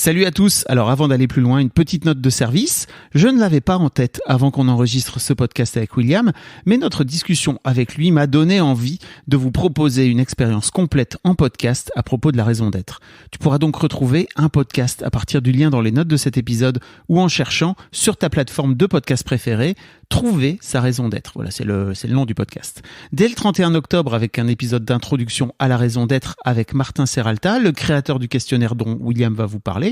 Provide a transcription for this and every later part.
Salut à tous. Alors avant d'aller plus loin, une petite note de service. Je ne l'avais pas en tête avant qu'on enregistre ce podcast avec William, mais notre discussion avec lui m'a donné envie de vous proposer une expérience complète en podcast à propos de la raison d'être. Tu pourras donc retrouver un podcast à partir du lien dans les notes de cet épisode ou en cherchant sur ta plateforme de podcast préférée, trouver sa raison d'être. Voilà, c'est le nom du podcast. Dès le 31 octobre, avec un épisode d'introduction à la raison d'être avec Martin Serralta, le créateur du questionnaire dont William va vous parler.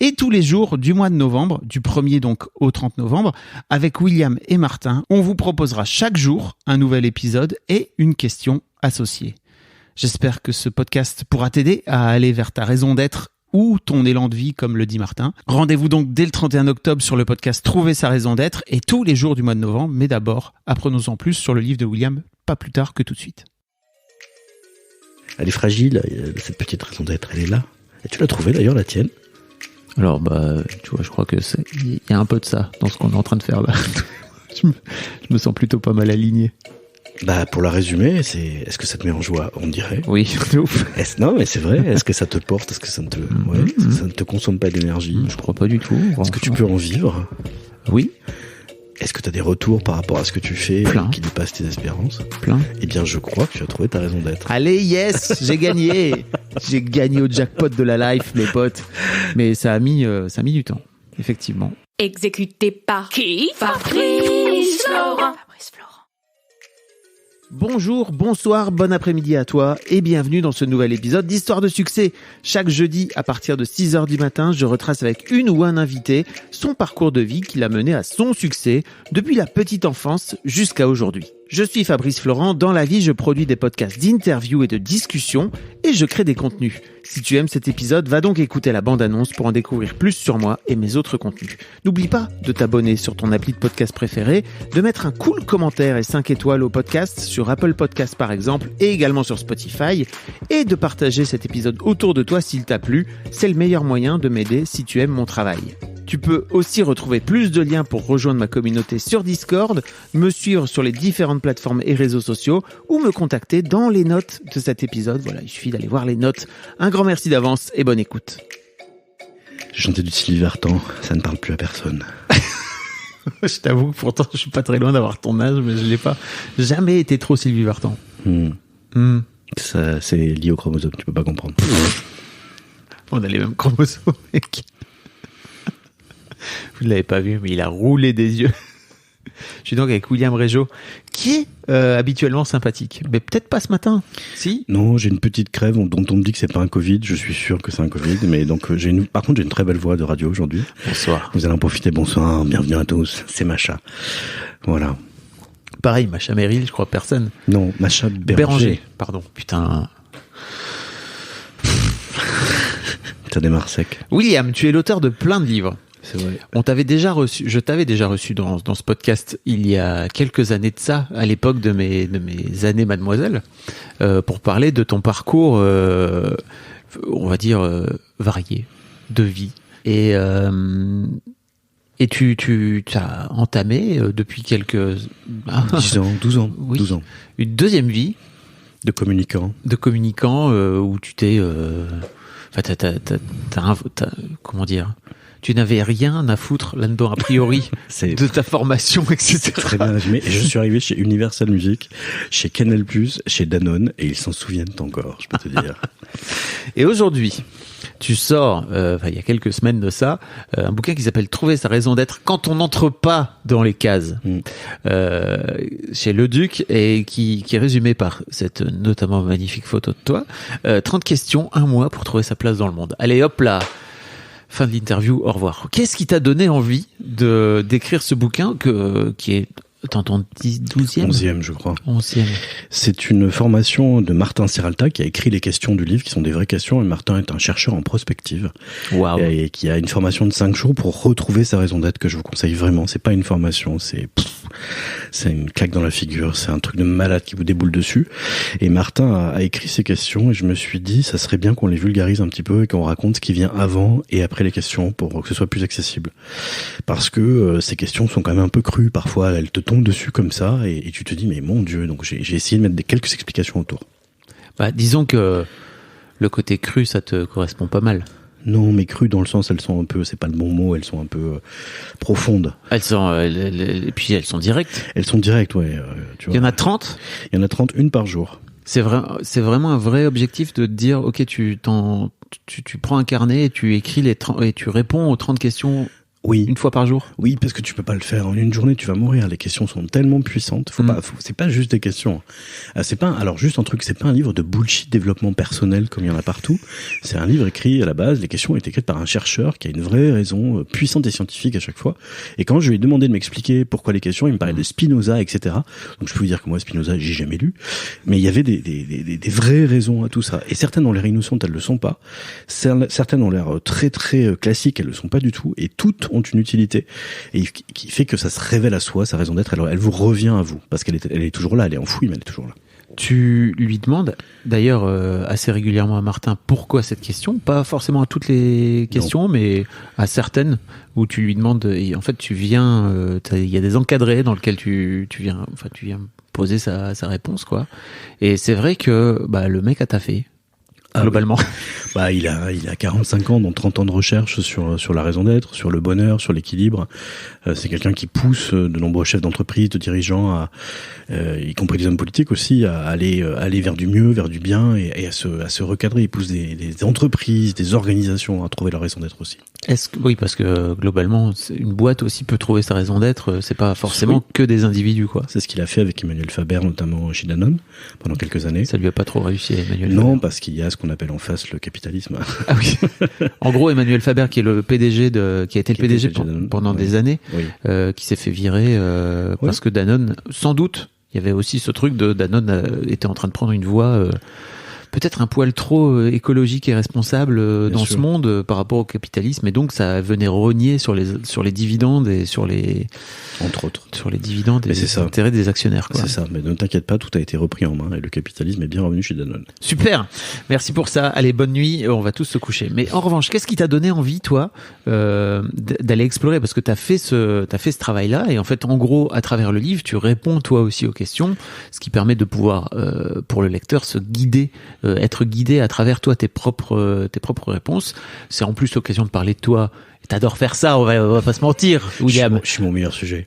Et tous les jours du mois de novembre, du 1er donc au 30 novembre, avec William et Martin, on vous proposera chaque jour un nouvel épisode et une question associée. J'espère que ce podcast pourra t'aider à aller vers ta raison d'être ou ton élan de vie, comme le dit Martin. Rendez-vous donc dès le 31 octobre sur le podcast Trouver sa raison d'être et tous les jours du mois de novembre. Mais d'abord, apprenons-en plus sur le livre de William, pas plus tard que tout de suite. Elle est fragile, cette petite raison d'être, elle est là. Et tu l'as trouvée d'ailleurs, la tienne? Alors, tu vois, je crois que il y a un peu de ça dans ce qu'on est en train de faire là. je me sens plutôt pas mal aligné. Pour la résumer, est-ce que ça te met en joie? On dirait. Oui, de ouf. Non, mais c'est vrai. Est-ce que ça te porte? Est-ce que ça ne te consomme pas d'énergie? Je crois pas du tout. Est-ce que tu peux en vivre? Oui. Est-ce que tu as des retours par rapport à ce que tu fais Plein. Qui dépassent tes espérances? Plein. Eh bien, je crois que tu as trouvé ta raison d'être. Allez, yes, j'ai gagné. J'ai gagné au jackpot de la life, mes potes. Mais ça a mis du temps, effectivement. Exécuté par qui? Fabrice Florent. Bonjour, bonsoir, bon après-midi à toi et bienvenue dans ce nouvel épisode d'Histoire de succès. Chaque jeudi à partir de 6h du matin, je retrace avec une ou un invité son parcours de vie qui l'a mené à son succès depuis la petite enfance jusqu'à aujourd'hui. Je suis Fabrice Florent, dans la vie je produis des podcasts d'interviews et de discussions et je crée des contenus. Si tu aimes cet épisode, va donc écouter la bande-annonce pour en découvrir plus sur moi et mes autres contenus. N'oublie pas de t'abonner sur ton appli de podcast préféré, de mettre un cool commentaire et 5 étoiles au podcast sur Apple Podcasts par exemple et également sur Spotify et de partager cet épisode autour de toi s'il t'a plu. C'est le meilleur moyen de m'aider si tu aimes mon travail. Tu peux aussi retrouver plus de liens pour rejoindre ma communauté sur Discord, me suivre sur les différentes plateformes et réseaux sociaux ou me contacter dans les notes de cet épisode. Voilà, il suffit d'aller voir les notes. Un grand merci d'avance et bonne écoute. J'ai chanté du Sylvie Vartan, ça ne parle plus à personne. Je t'avoue que pourtant je suis pas très loin d'avoir ton âge, mais je l'ai pas jamais été trop Sylvie Vartan. Ça, c'est lié au chromosome, tu peux pas comprendre. On a les mêmes chromosomes, mec. Vous ne l'avez pas vu, mais il a roulé des yeux. Je suis donc avec William Régeau, qui est habituellement sympathique. Mais peut-être pas ce matin, si? Non, j'ai une petite crève dont on me dit que c'est pas un Covid. Je suis sûr que c'est un Covid. Mais donc, par contre, j'ai une très belle voix de radio aujourd'hui. Bonsoir. Vous allez en profiter. Bonsoir, bienvenue à tous. C'est Macha. Voilà. Pareil, Macha Meryl, je crois personne. Non, Macha Béranger. Pardon, putain. Ça démarre sec. William, tu es l'auteur de plein de livres. C'est vrai. Je t'avais déjà reçu dans ce podcast il y a quelques années de ça, à l'époque de mes années mademoiselle, pour parler de ton parcours, on va dire, varié, de vie. Et tu as entamé depuis quelques... 10 ans, 12 ans. Oui, 12 ans. Une deuxième vie. De communicant. Où tu t'es... comment dire, tu n'avais rien à foutre là-dedans, a priori, de ta formation, etc. Très bien résumé. Et je suis arrivé chez Universal Music, chez Canal+, chez Danone, et ils s'en souviennent encore, je peux te dire. Et aujourd'hui, tu sors, il y a quelques semaines de ça, un bouquin qui s'appelle Trouver sa raison d'être quand on n'entre pas dans les cases, chez Le Duc, et qui est résumé par cette notamment magnifique photo de toi. 30 questions, 1 mois pour trouver sa place dans le monde. Allez, hop là, fin de l'interview, au revoir. Qu'est-ce qui t'a donné envie d'écrire ce bouquin qui est dans ton 12e 11e, je crois. 11e. C'est une formation de Martin Serralta qui a écrit les questions du livre, qui sont des vraies questions. Et Martin est un chercheur en prospective. Wow. Et qui a une formation de 5 jours pour retrouver sa raison d'être, que je vous conseille vraiment. C'est pas une formation, c'est une claque dans la figure. C'est un truc de malade qui vous déboule dessus. Et Martin a écrit ces questions et je me suis dit, ça serait bien qu'on les vulgarise un petit peu et qu'on raconte ce qui vient avant et après les questions pour que ce soit plus accessible. Parce que ces questions sont quand même un peu crues. Parfois, elles te tombent dessus comme ça et tu te dis mais mon Dieu. Donc j'ai essayé de mettre quelques explications autour. Disons que le côté cru, ça te correspond pas mal. Non, mais crues dans le sens, elles sont un peu, c'est pas le bon mot, elles sont un peu profondes. Elles sont, et puis elles sont directes. Elles sont directes, ouais. Tu vois. Il y en a 30 ? Il y en a 30, une par jour. C'est vraiment un vrai objectif de te dire, ok, tu prends un carnet et tu écris et tu réponds aux 30 questions. Oui. Une fois par jour? Oui, parce que tu peux pas le faire en une journée, tu vas mourir. Les questions sont tellement puissantes. C'est pas juste des questions. C'est pas un livre de bullshit développement personnel comme il y en a partout. C'est un livre écrit à la base, les questions ont été écrites par un chercheur qui a une vraie raison puissante et scientifique à chaque fois. Et quand je lui ai demandé de m'expliquer pourquoi les questions, il me parlait de Spinoza, etc. Donc je peux vous dire que moi, Spinoza, j'ai jamais lu. Mais il y avait des vraies raisons à tout ça. Et certaines ont l'air innocentes, elles le sont pas. Certaines ont l'air très très classiques, elles le sont pas du tout. Et toutes ont une utilité et qui fait que ça se révèle à soi, sa raison d'être, elle vous revient à vous parce qu'elle est toujours là, elle est enfouie mais elle est toujours là. Tu lui demandes d'ailleurs assez régulièrement à Martin pourquoi cette question, pas forcément à toutes les questions, non, mais à certaines où tu lui demandes, et en fait tu viens, il y a des encadrés dans lesquels tu viens poser sa réponse quoi. Et c'est vrai que le mec a taffé. Globalement. Il a 45 ans, dont 30 ans de recherche sur la raison d'être, sur le bonheur, sur l'équilibre. C'est quelqu'un qui pousse de nombreux chefs d'entreprise, de dirigeants, y compris des hommes politiques aussi, à aller vers du mieux, vers du bien et à se recadrer. Il pousse des entreprises, des organisations à trouver leur raison d'être aussi. Oui, parce que globalement, une boîte aussi peut trouver sa raison d'être. C'est pas forcément que des individus, quoi. C'est ce qu'il a fait avec Emmanuel Faber, notamment chez Danone, pendant quelques années. Ça lui a pas trop réussi, Emmanuel Faber. Non, parce qu'il y a ce qu'on appelle en face le capitalisme. Ah oui. En gros, Emmanuel Faber, qui est le PDG qui a été le PDG pendant des années, qui s'est fait virer parce que Danone, sans doute, il y avait aussi ce truc de Danone était en train de prendre une voie peut-être un poil trop écologique et responsable dans ce monde par rapport au capitalisme, et donc ça venait rogner sur les dividendes et entre autres sur les dividendes et les intérêts des actionnaires, quoi. C'est ça, mais ne t'inquiète pas, tout a été repris en main et le capitalisme est bien revenu chez Danone. Super, merci pour ça. Allez, bonne nuit, on va tous se coucher. Mais en revanche, qu'est-ce qui t'a donné envie, toi, d'aller explorer, parce que t'as fait ce travail-là, et en fait, en gros, à travers le livre, tu réponds toi aussi aux questions, ce qui permet de pouvoir, pour le lecteur, être guidé à travers toi tes propres réponses. C'est en plus l'occasion de parler de toi. T'adores faire ça, on va pas se mentir, William. Je suis mon meilleur sujet.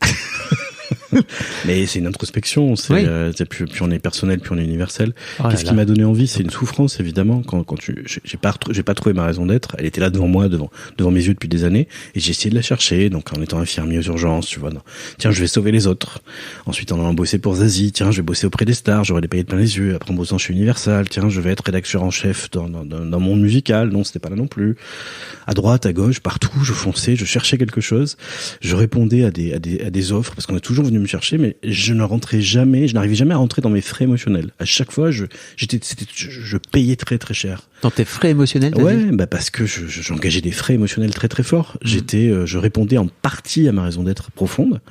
Mais c'est une introspection, plus on est personnel, plus on est universel. Qu'est-ce qui m'a donné envie? C'est une souffrance, évidemment. Quand j'ai pas trouvé ma raison d'être. Elle était là devant moi, devant mes yeux depuis des années, et j'ai essayé de la chercher. Donc en étant infirmier aux urgences, tu vois, tiens, je vais sauver les autres. Ensuite, en allant bosser pour Zazie, tiens, je vais bosser auprès des stars, j'aurai les paillettes plein les yeux. Après, en bossant chez Universal, tiens, je vais être rédacteur en chef dans monde musical. Non, c'était pas là non plus. À droite, à gauche, partout, je fonçais, je cherchais quelque chose. Je répondais à des offres parce qu'on est toujours venu me chercher, mais je n'arrivais jamais à rentrer dans mes frais émotionnels. À chaque fois, je payais très très cher. Dans tes frais émotionnels? Parce que j'engageais des frais émotionnels très très forts. Je répondais en partie à ma raison d'être profonde,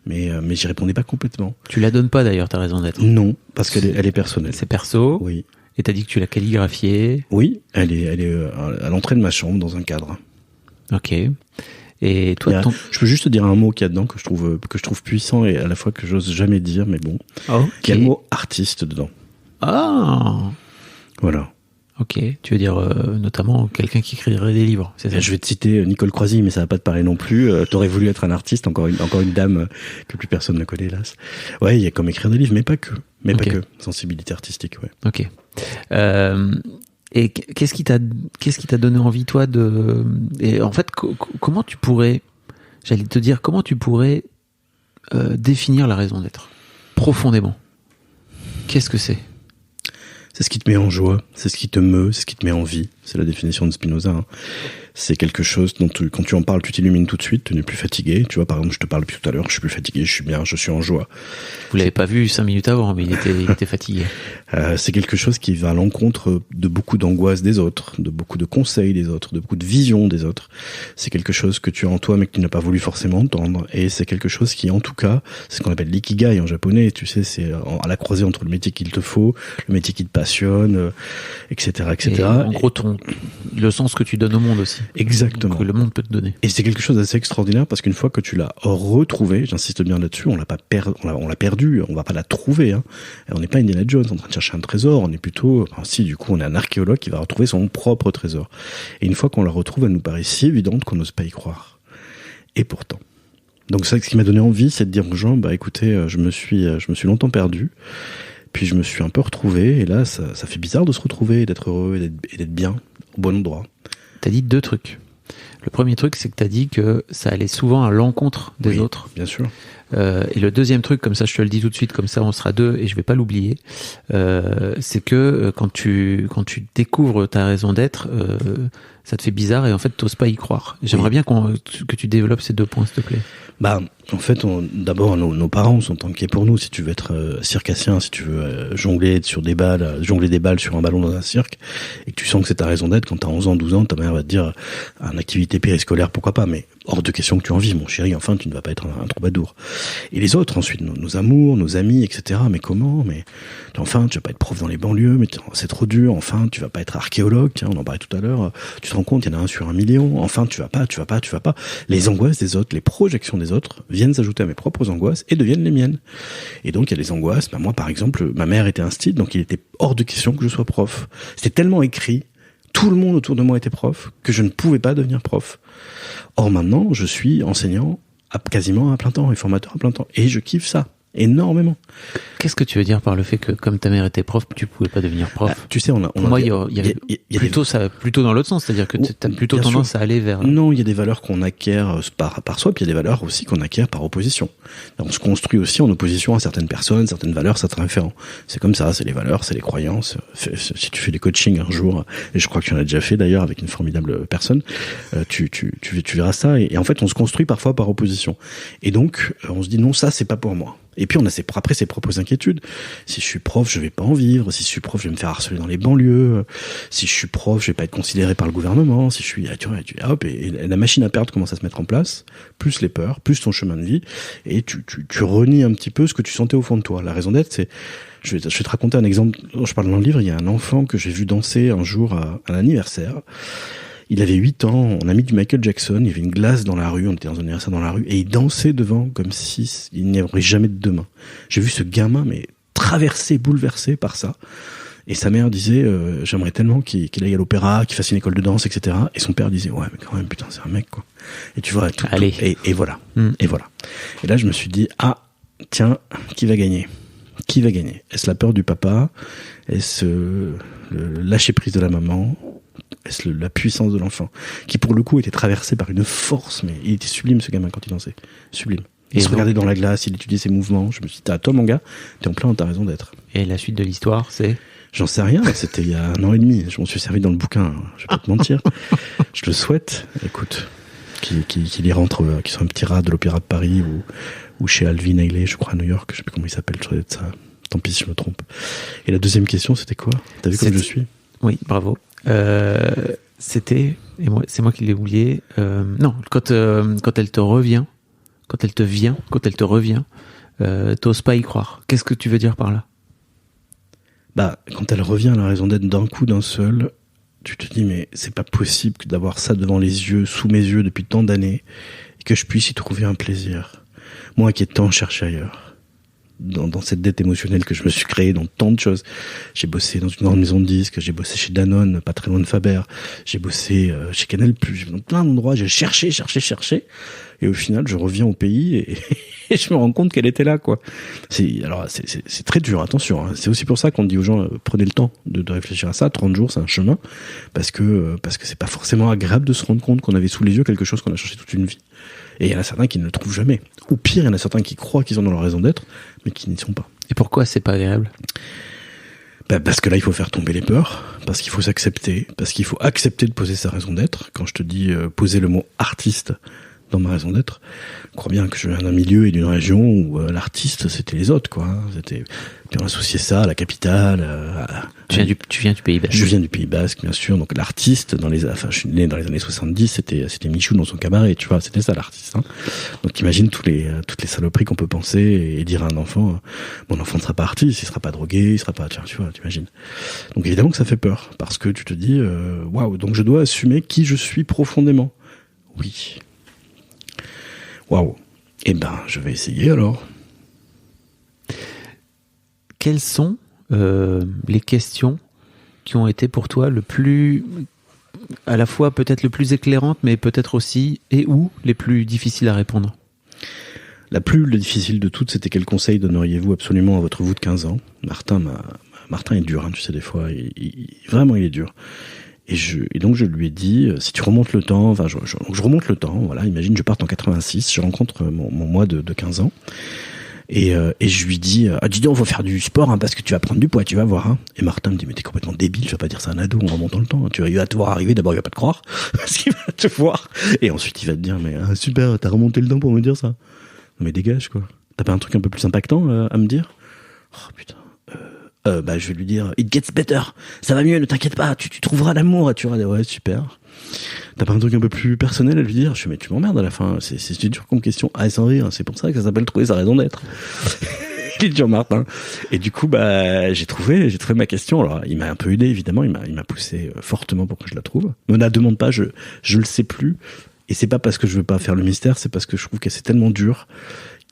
mais j'y répondais pas complètement. Tu la donnes pas d'ailleurs, ta raison d'être? Non, parce qu'elle est personnelle. C'est perso? Oui. Et t'as dit que tu l'as calligraphiée? Oui, elle est à l'entrée de ma chambre dans un cadre. Ok. Et toi, je peux juste te dire un mot qu'il y a dedans que je trouve puissant et à la fois que j'ose jamais dire, mais bon. Okay. Il y a le mot artiste dedans. Ah. Voilà. Ok. Tu veux dire notamment quelqu'un qui écrirait des livres, c'est ça? Je vais te citer Nicole Croisy, mais ça va pas te parler non plus. T'aurais voulu être un artiste, encore une dame que plus personne ne connaît, hélas. Ouais, il y a comme écrire des livres, mais pas que. Pas que. Sensibilité artistique, ouais. Ok. Et qu'est-ce qui t'a donné envie, toi, et en fait, comment tu pourrais définir la raison d'être profondément? Qu'est-ce que c'est? C'est ce qui te met en joie, c'est ce qui te meut, c'est ce qui te met en vie. C'est la définition de Spinoza, hein. C'est quelque chose dont quand tu en parles, tu t'illumines tout de suite, tu n'es plus fatigué. Tu vois, par exemple, je te parle depuis tout à l'heure, je suis plus fatigué, je suis bien, je suis en joie. Vous l'avez pas vu 5 minutes avant, mais il était fatigué. C'est quelque chose qui va à l'encontre de beaucoup d'angoisse des autres, de beaucoup de conseils des autres, de beaucoup de visions des autres. C'est quelque chose que tu as en toi, mais que tu n'as pas voulu forcément entendre. Et c'est quelque chose qui, en tout cas, c'est ce qu'on appelle l'ikigai en japonais. Tu sais, c'est à la croisée entre le métier qu'il te faut, le métier qui te passionne, etc., etc. Et en gros, le sens que tu donnes au monde aussi. Exactement. Que le monde peut te donner. Et c'est quelque chose d'assez extraordinaire parce qu'une fois que tu l'as retrouvé, j'insiste bien là-dessus, on l'a perdu, on va pas la trouver, hein. On n'est pas Indiana Jones en train de chercher un trésor, on est plutôt, du coup, on est un archéologue qui va retrouver son propre trésor. Et une fois qu'on la retrouve, elle nous paraît si évidente qu'on n'ose pas y croire. Et pourtant. Donc ça, ce qui m'a donné envie, c'est de dire aux gens, écoutez, je me suis longtemps perdu. Puis je me suis un peu retrouvé, et là, ça fait bizarre de se retrouver, d'être heureux et d'être bien, au bon endroit. T'as dit 2 trucs. Le premier truc, c'est que t'as dit que ça allait souvent à l'encontre des autres. Bien sûr. Et le deuxième truc, comme ça je te le dis tout de suite, comme ça on sera 2 et je vais pas l'oublier, c'est que quand tu découvres ta raison d'être, ça te fait bizarre et en fait t'oses pas y croire. J'aimerais bien que tu développes ces 2 points, s'il te plaît. En fait, d'abord, nos parents sont inquiets pour nous. Si tu veux être circassien, si tu veux jongler des balles sur un ballon dans un cirque, et que tu sens que c'est ta raison d'être, quand t'as 11 ans, 12 ans, ta mère va te dire, une activité périscolaire, pourquoi pas, mais hors de question que tu en vives, mon chéri, enfin, tu ne vas pas être un troubadour. Et les autres, ensuite, nos amours, nos amis, etc. Mais comment? Mais, enfin, tu vas pas être prof dans les banlieues, mais c'est trop dur. Enfin, tu vas pas être archéologue, tiens, on en parlait tout à l'heure. Tu te rends compte, il y en a 1 sur 1 million. Enfin, tu vas pas. Les angoisses des autres, les projections des autres viennent s'ajouter à mes propres angoisses et deviennent les miennes. Et donc, il y a des angoisses. Moi, par exemple, ma mère était instite, donc il était hors de question que je sois prof. C'était tellement écrit, tout le monde autour de moi était prof, que je ne pouvais pas devenir prof. Or, maintenant, je suis enseignant quasiment à plein temps et formateur à plein temps. Et je kiffe ça. Énormément. Qu'est-ce que tu veux dire par le fait que comme ta mère était prof, tu pouvais pas devenir prof? Tu sais, moi, il y a plutôt dans l'autre sens, c'est-à-dire que t'as plutôt tendance à aller vers. Non, il y a des valeurs qu'on acquiert par soi, puis il y a des valeurs aussi qu'on acquiert par opposition. On se construit aussi en opposition à certaines personnes, certaines valeurs, certains référents. C'est comme ça, c'est les valeurs, c'est les croyances. Si tu fais des coachings un jour, et je crois que tu en as déjà fait d'ailleurs avec une formidable personne, tu verras ça. Et en fait, on se construit parfois par opposition. Et donc, on se dit non, ça c'est pas pour moi. Et puis on a après ses propres inquiétudes. Si je suis prof, je vais pas en vivre. Si je suis prof, je vais me faire harceler dans les banlieues. Si je suis prof, je vais pas être considéré par le gouvernement. Si je suis, et la machine à perdre commence à se mettre en place. Plus les peurs, plus ton chemin de vie, et tu renies un petit peu ce que tu sentais au fond de toi. La raison d'être, c'est, je vais te raconter un exemple dont je parle dans le livre. Il y a un enfant que j'ai vu danser un jour à un anniversaire. Il avait 8 ans, on a mis du Michael Jackson, il y avait une glace dans la rue, on était dans un anniversaire dans la rue, et il dansait devant comme si il n'y aurait jamais de demain. J'ai vu ce gamin, mais traversé, bouleversé par ça. Et sa mère disait, j'aimerais tellement qu'il aille à l'opéra, qu'il fasse une école de danse, etc. Et son père disait, ouais, mais quand même, putain, c'est un mec, quoi. Et tu vois, et voilà. Et voilà. Et là, je me suis dit, tiens, qui va gagner? Qui va gagner? Est-ce la peur du papa? Est-ce le lâcher prise de la maman? Est-ce la puissance de l'enfant, qui pour le coup était traversé par une force, mais il était sublime ce gamin quand il dansait, sublime. Il se regardait dans la glace, il étudiait ses mouvements. Je me suis dit, toi mon gars, t'es en plein dans ta raison d'être. Et la suite de l'histoire, c'est? J'en sais rien, c'était il y a 1 an et demi. Je m'en suis servi dans le bouquin, je vais pas te mentir. Je le souhaite, écoute, qu'il y rentre, qu'il soit un petit rat de l'Opéra de Paris ou chez Alvin Ailey, je crois à New York, je sais plus comment il s'appelle, je dois être ça. Tant pis si je me trompe. Et la deuxième question, c'était quoi? T'as vu comme je suis? Oui, bravo. C'était, et moi, c'est moi qui l'ai oublié. Non, quand elle te revient, quand elle te revient, t'oses pas y croire. Qu'est-ce que tu veux dire par là? Quand elle revient à la raison d'être d'un coup, d'un seul, tu te dis, mais c'est pas possible d'avoir ça devant les yeux, sous mes yeux depuis tant d'années, et que je puisse y trouver un plaisir. Moi qui ai tant cherché ailleurs. Dans cette dette émotionnelle que je me suis créée dans tant de choses. J'ai bossé dans une grande maison de disques, j'ai bossé chez Danone, pas très loin de Faber, j'ai bossé chez Canal+, dans plein d'endroits, j'ai cherché, et au final, je reviens au pays et je me rends compte qu'elle était là, quoi. C'est très dur, attention, hein. C'est aussi pour ça qu'on dit aux gens, prenez le temps de réfléchir à ça. 30 jours, c'est un chemin, parce que c'est pas forcément agréable de se rendre compte qu'on avait sous les yeux quelque chose qu'on a cherché toute une vie. Et il y en a certains qui ne le trouvent jamais. Ou pire, il y en a certains qui croient qu'ils sont dans leur raison d'être, mais qui n'y sont pas. Et pourquoi c'est pas agréable? Parce que là, il faut faire tomber les peurs, parce qu'il faut s'accepter, parce qu'il faut accepter de poser sa raison d'être. Quand je te dis poser le mot artiste dans ma raison d'être. Je crois bien que je viens d'un milieu et d'une région où l'artiste, c'était les autres, quoi. Puis on associait ça à la capitale. Tu viens du Pays Basque. Je viens du Pays Basque, bien sûr. Donc l'artiste, je suis né dans les années 70, c'était Michou dans son cabaret, tu vois. C'était ça l'artiste. Hein. Donc imagine toutes les saloperies qu'on peut penser et dire à un enfant, mon enfant ne sera pas artiste, il sera pas drogué, il sera pas, tu vois, t'imagines. Donc évidemment que ça fait peur parce que tu te dis, waouh, donc je dois assumer qui je suis profondément. Oui. Waouh. Eh ben, je vais essayer alors. Quelles sont les questions qui ont été pour toi le plus, à la fois peut-être le plus éclairante, mais peut-être aussi, et ou les plus difficiles à répondre? La plus difficile de toutes, c'était quel conseil donneriez-vous absolument à votre vous de 15 ans? Martin est dur, hein, tu sais, des fois, vraiment il est dur. Et donc je lui ai dit, si tu remontes le temps, enfin je remonte le temps, voilà, imagine je parte en 86, je rencontre mon moi de 15 ans, et je lui dis, dis donc, faut faire du sport, hein, parce que tu vas prendre du poids, tu vas voir. Hein. Et Martin me dit, mais t'es complètement débile, je vais pas dire ça à un ado en remontant le temps, il va te voir arriver, d'abord il va pas te croire, parce qu'il va te voir, et ensuite il va te dire, mais super, t'as remonté le temps pour me dire ça. Non mais dégage quoi, t'as pas un truc un peu plus impactant à me dire? Oh putain. Je vais lui dire, it gets better, ça va mieux, ne t'inquiète pas, tu trouveras l'amour, et tu vas dire, ouais, super. T'as pas un truc un peu plus personnel à lui dire? Je fais, mais tu m'emmerdes à la fin, c'est dur comme question. Ah, sans rire, c'est pour ça que ça s'appelle trouver sa raison d'être. Il est dur, Martin. Et du coup, j'ai trouvé ma question. Alors, il m'a un peu aidé, évidemment, il m'a poussé fortement pour que je la trouve. Me la demande pas, je le sais plus. Et c'est pas parce que je veux pas faire le mystère, c'est parce que je trouve que c'est tellement dur.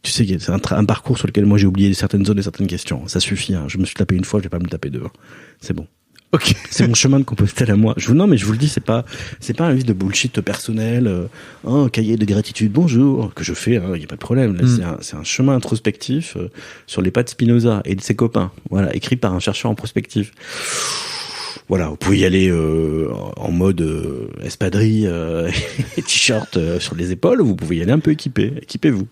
Tu sais, c'est un parcours sur lequel moi j'ai oublié certaines zones et certaines questions. Ça suffit, hein. Je me suis tapé une fois, je vais pas me taper deux. C'est bon. Ok. C'est mon chemin de Compostelle à moi. Non, mais je vous le dis, c'est pas un livre de bullshit personnel, cahier de gratitude, bonjour, que je fais, hein, y a pas de problème. Là, c'est un chemin introspectif sur les pas de Spinoza et de ses copains. Voilà, écrit par un chercheur en prospective. Voilà, vous pouvez y aller en mode espadrille et t-shirt sur les épaules, ou vous pouvez y aller un peu équipé. Équipez-vous.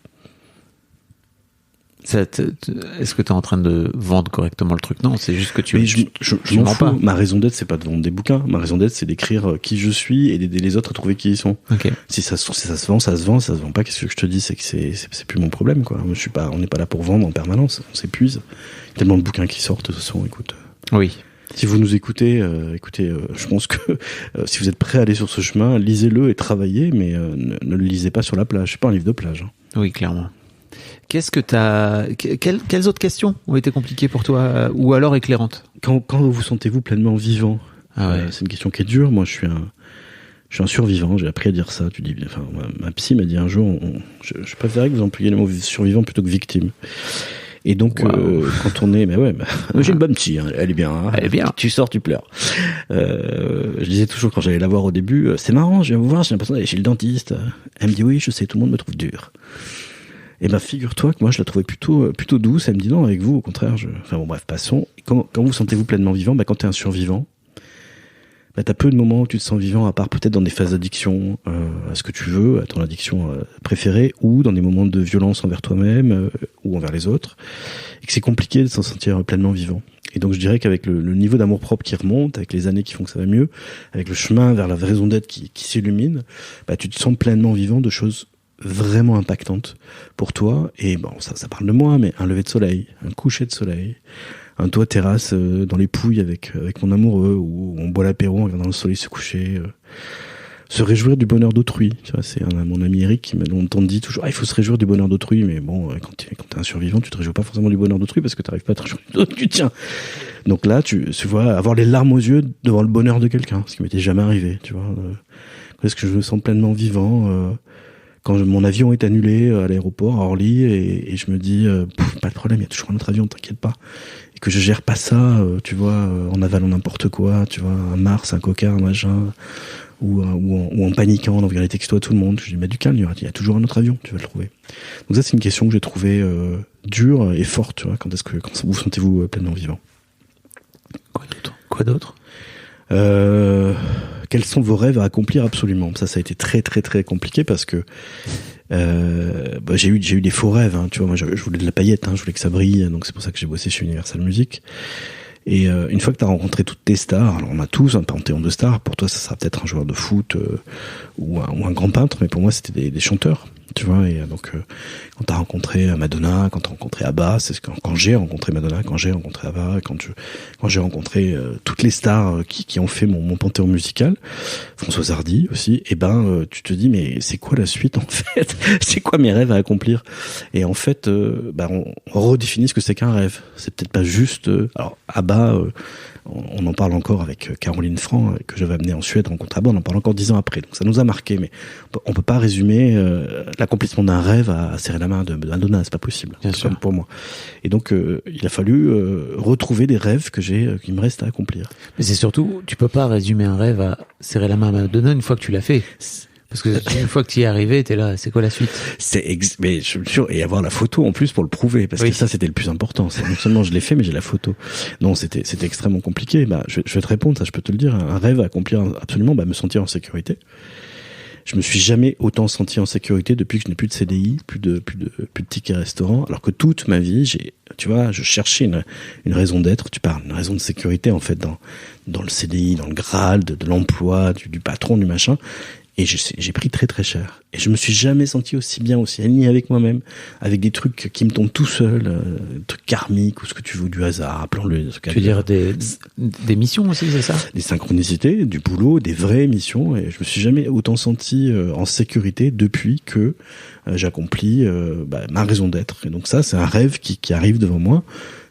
Est-ce que tu es en train de vendre correctement le truc? Non, c'est juste que tu m'en fous. Pas. Ma raison d'être, c'est pas de vendre des bouquins. Ma raison d'être, c'est d'écrire qui je suis et d'aider les autres à trouver qui ils sont. Okay. Si ça se vend, ça se vend. Ça se vend pas, qu'est-ce que je te dis? C'est que c'est plus mon problème, quoi. On n'est pas là pour vendre en permanence. On s'épuise. Il y a tellement de bouquins qui sortent, de toute façon, écoute. Oui. Si vous nous écoutez, je pense que si vous êtes prêt à aller sur ce chemin, lisez-le et travaillez, mais ne le lisez pas sur la plage. C'est pas un livre de plage. Hein. Oui, clairement. Qu'est-ce que quelles autres questions ont été compliquées pour toi, ou alors éclairantes? Quand vous sentez-vous pleinement vivant? C'est une question qui est dure. Moi, je suis un survivant. J'ai appris à dire ça. Tu dis, enfin, ma psy m'a dit un jour, je préférais que vous employiez le mot survivant plutôt que victime. Et donc, quand on est, j'ai une bonne psy, hein, elle est bien. Hein, elle est bien. Tu sors, tu pleures. Je disais toujours quand j'allais la voir au début, c'est marrant, je viens vous voir, j'ai l'impression d'aller chez le dentiste. Elle me dit, oui, je sais, tout le monde me trouve dur. Et figure-toi que moi, je la trouvais plutôt douce. Elle me dit non, avec vous, au contraire, enfin bon, bref, passons. Quand vous sentez-vous pleinement vivant, quand t'es un survivant, t'as peu de moments où tu te sens vivant, à part peut-être dans des phases d'addiction à ce que tu veux, à ton addiction préférée, ou dans des moments de violence envers toi-même ou envers les autres, et que c'est compliqué de s'en sentir pleinement vivant. Et donc je dirais qu'avec le niveau d'amour-propre qui remonte, avec les années qui font que ça va mieux, avec le chemin vers la raison d'être qui s'illumine, tu te sens pleinement vivant de choses vraiment impactantes pour toi. Et bon, ça parle de moi, mais un lever de soleil, un coucher de soleil, un toit terrasse dans les Pouilles avec mon amoureux, où on boit l'apéro en regardant le soleil se coucher, se réjouir du bonheur d'autrui. Tu vois, c'est mon ami Eric qui m'a longtemps dit toujours, il faut se réjouir du bonheur d'autrui, mais bon, quand t'es un survivant, tu te réjouis pas forcément du bonheur d'autrui parce que t'arrives pas à te réjouir du tien. Donc là, tu vois, avoir les larmes aux yeux devant le bonheur de quelqu'un, ce qui m'était jamais arrivé, tu vois. Est-ce que je me sens pleinement vivant quand mon avion est annulé à l'aéroport à Orly et je me dis pas de problème, il y a toujours un autre avion, t'inquiète pas, et que je gère pas ça, tu vois, en avalant n'importe quoi, tu vois, un Mars, un Coca, un machin, ou en paniquant, en envoyant les textos à tout le monde. Je dis du calme, il y a toujours un autre avion, tu vas le trouver. Donc ça, c'est une question que j'ai trouvée dure et forte, tu vois. Quand vous sentez-vous pleinement vivant? Quoi d'autre? Quels sont vos rêves à accomplir absolument? Ça a été très très très compliqué parce que j'ai eu des faux rêves, hein, tu vois. Moi je voulais de la paillette, hein, je voulais que ça brille, donc c'est pour ça que j'ai bossé chez Universal Music. Et une fois que tu as rencontré toutes tes stars, alors on a tous un panthéon de stars, pour toi ça sera peut-être un joueur de foot ou un grand peintre, mais pour moi c'était des chanteurs, tu vois. Et donc quand tu as rencontré Madonna, quand tu as rencontré ABBA, c'est quand j'ai rencontré Madonna, quand j'ai rencontré ABBA, quand j'ai rencontré toutes les stars qui ont fait mon panthéon musical, Françoise Hardy aussi, et tu te dis mais c'est quoi la suite en fait? C'est quoi mes rêves à accomplir? Et en fait on redéfinit ce que c'est qu'un rêve. C'est peut-être pas juste alors ABBA, on en parle encore avec Caroline Franc que j'avais amené en Suède rencontrer ABBA, on en parle encore 10 ans après, donc ça nous a marqué, mais on peut pas résumer l'accomplissement d'un rêve à serrer la main de Madonna, c'est pas possible. Bien sûr. Pour moi. Et donc il a fallu retrouver des rêves qui me restent à accomplir. Mais c'est surtout, tu peux pas résumer un rêve à serrer la main à Madonna une fois que tu l'as fait. Parce que une fois que tu y es arrivé, t'es là, c'est quoi la suite? Mais je suis sûr, et avoir la photo en plus pour le prouver, parce que ça c'était le plus important. C'est non seulement je l'ai fait, mais j'ai la photo. Non, c'était extrêmement compliqué. Je vais te répondre, ça je peux te le dire. Un rêve à accomplir absolument, me sentir en sécurité. Je me suis jamais autant senti en sécurité depuis que je n'ai plus de CDI, plus de tickets restaurant, alors que toute ma vie, je cherchais une raison d'être. Tu parles, une raison de sécurité en fait dans le CDI, dans le Graal, de l'emploi, du patron, du machin. Et j'ai pris très très cher. Et je me suis jamais senti aussi bien, aussi aligné avec moi-même, avec des trucs qui me tombent tout seul, des trucs karmiques ou ce que tu veux, du hasard, appelons-le. Tu veux dire des missions aussi, c'est ça? Des synchronicités, du boulot, des vraies missions. Et je me suis jamais autant senti en sécurité depuis que j'accomplis ma raison d'être. Et donc ça, c'est un rêve qui arrive devant moi.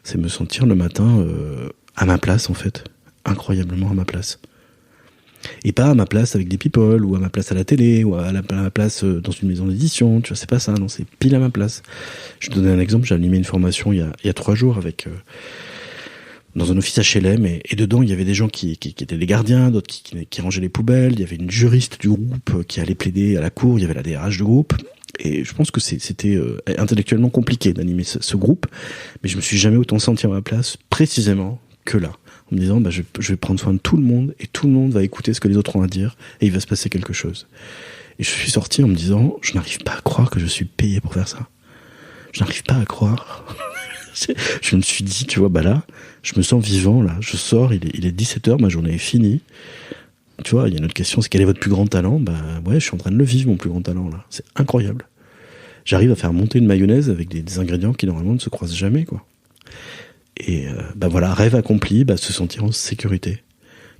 C'est me sentir le matin à ma place en fait, incroyablement à ma place. Et pas à ma place avec des people, ou à ma place à la télé, ou à ma place dans une maison d'édition, tu vois, c'est pas ça, non, c'est pile à ma place. Je vais te donner un exemple, j'ai animé une formation il y a 3 jours avec dans un office HLM, et dedans il y avait des gens qui étaient des gardiens, d'autres qui rangeaient les poubelles, il y avait une juriste du groupe qui allait plaider à la cour, il y avait la DRH du groupe, et je pense que c'était intellectuellement compliqué d'animer ce groupe, mais je me suis jamais autant senti à ma place, précisément, que là. En me disant, je vais prendre soin de tout le monde, et tout le monde va écouter ce que les autres ont à dire, et il va se passer quelque chose. Et je suis sorti en me disant, je n'arrive pas à croire que je suis payé pour faire ça. Je n'arrive pas à croire. Je me suis dit, tu vois, là, je me sens vivant, là. Je sors, il est 17h, ma journée est finie. Tu vois, il y a une autre question, c'est quel est votre plus grand talent? Ouais, je suis en train de le vivre, mon plus grand talent, là. C'est incroyable. J'arrive à faire monter une mayonnaise avec des ingrédients qui, normalement, ne se croisent jamais, quoi. Et voilà, rêve accompli, se sentir en sécurité,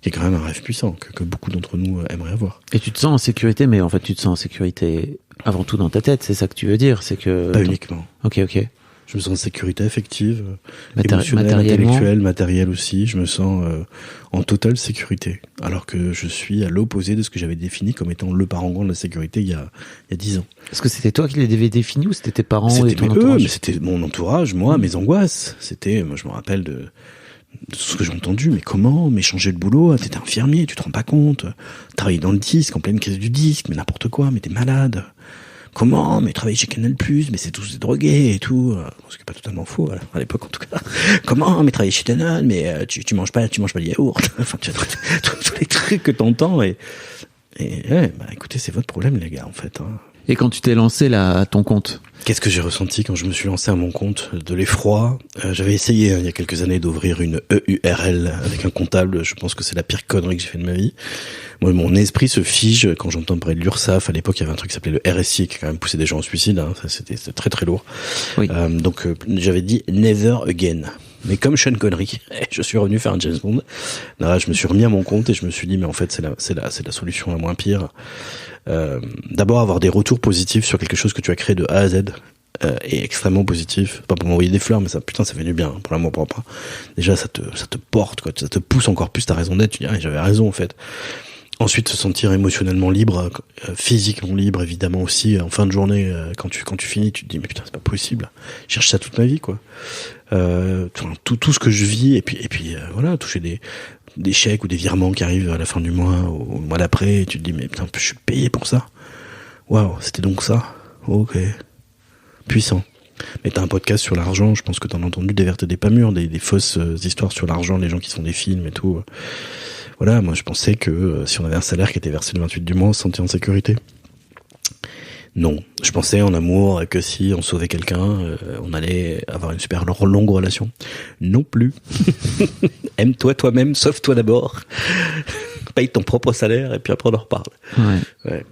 qui est quand même un rêve puissant que beaucoup d'entre nous aimeraient avoir. Et tu te sens en sécurité, mais en fait tu te sens en sécurité avant tout dans ta tête, c'est ça que tu veux dire? C'est que pas uniquement. Ok. Je me sens en sécurité affective, émotionnelle, intellectuelle, matérielle aussi. Je me sens en totale sécurité, alors que je suis à l'opposé de ce que j'avais défini comme étant le parangon de la sécurité il y a 10 ans. Est-ce que c'était toi qui l'avais défini ou c'était tes parents et ton entourage? Mais c'était mon entourage, moi, mes angoisses. Moi je me rappelle de ce que j'ai entendu. Mais comment? Mais changer de boulot? T'es infirmier, tu te rends pas compte? Travailler dans le disque, en pleine crise du disque, mais n'importe quoi, mais t'es malade. Comment? Mais travailler chez Canal+, mais c'est tous des drogués et tout. Ce qui est pas totalement faux, à l'époque en tout cas. Comment? Mais travailler chez Danone, mais tu manges pas de yaourt. Enfin, tu vois, tous les trucs que t'entends et écoutez, c'est votre problème, les gars, en fait. Hein. Et quand tu t'es lancé là à ton compte, qu'est-ce que j'ai ressenti quand je me suis lancé à mon compte? De l'effroi. J'avais essayé il y a quelques années d'ouvrir une EURL avec un comptable. Je pense que c'est la pire connerie que j'ai fait de ma vie. Moi, mon esprit se fige quand j'entends parler de l'URSSAF. À l'époque, il y avait un truc qui s'appelait le RSI qui a quand même poussé des gens au suicide. Hein. Ça, c'était très très lourd. Oui. Donc j'avais dit never again. Mais comme Sean Connery, je suis revenu faire un James Bond. Là, je me suis remis à mon compte et je me suis dit, mais en fait, c'est la solution la moins pire. D'abord, avoir des retours positifs sur quelque chose que tu as créé de A à Z est extrêmement positif. Pas pour m'envoyer des fleurs, mais ça fait du bien, pour l'amour propre. Déjà, ça te porte, quoi. Ça te pousse encore plus ta raison d'être. Tu dis, j'avais raison, en fait. Ensuite, se sentir émotionnellement libre, physiquement libre, évidemment aussi. En fin de journée, quand tu finis, tu te dis, mais putain, c'est pas possible. Je cherche ça toute ma vie, quoi. Tout ce que je vis, et puis voilà, toucher des chèques ou des virements qui arrivent à la fin du mois, ou le mois d'après, et tu te dis, mais putain, je suis payé pour ça. Waouh, c'était donc ça. Ok. Puissant. Mais t'as un podcast sur l'argent, je pense que t'en as entendu des vertes et des pas mûres, des fausses histoires sur l'argent, les gens qui font des films et tout. Voilà, moi je pensais que si on avait un salaire qui était versé le 28 du mois, on se sentait en sécurité. Non, je pensais en amour que si on sauvait quelqu'un, on allait avoir une super longue relation. Non plus. Aime-toi toi-même, sauve-toi d'abord. Paye ton propre salaire et puis après on en reparle. Ouais.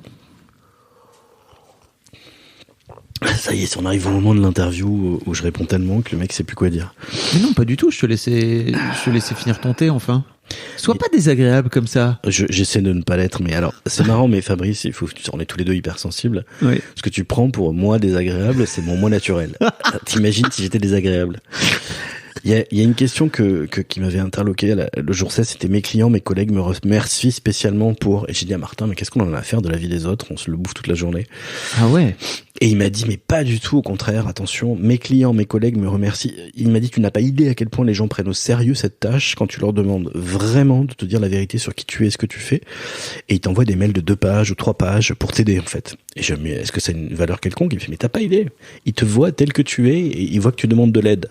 Ça y est, on arrive au moment de l'interview où je réponds tellement que le mec sait plus quoi dire. Mais non, pas du tout, je te laissais finir ton thé, enfin. Sois pas désagréable comme ça. J'essaie de ne pas l'être, mais alors, c'est marrant, mais Fabrice, on est tous les deux hypersensibles. Oui. Ce que tu prends pour moi désagréable, c'est mon moi naturel. T'imagines si j'étais désagréable? Il y a une question qui m'avait interloqué le jour 16, c'était mes clients, mes collègues me remercient spécialement pour, et j'ai dit à Martin, mais qu'est-ce qu'on en a à faire de la vie des autres? On se le bouffe toute la journée. Ah ouais. Et il m'a dit, mais pas du tout, au contraire, attention, mes clients, mes collègues me remercient. Il m'a dit, tu n'as pas idée à quel point les gens prennent au sérieux cette tâche quand tu leur demandes vraiment de te dire la vérité sur qui tu es et ce que tu fais. Et ils t'envoient des mails de 2 pages ou 3 pages pour t'aider, en fait. Et je me dis, est-ce que c'est une valeur quelconque? Il me fait, mais t'as pas idée. Ils te voient tel que tu es et ils voient que tu demandes de l'aide.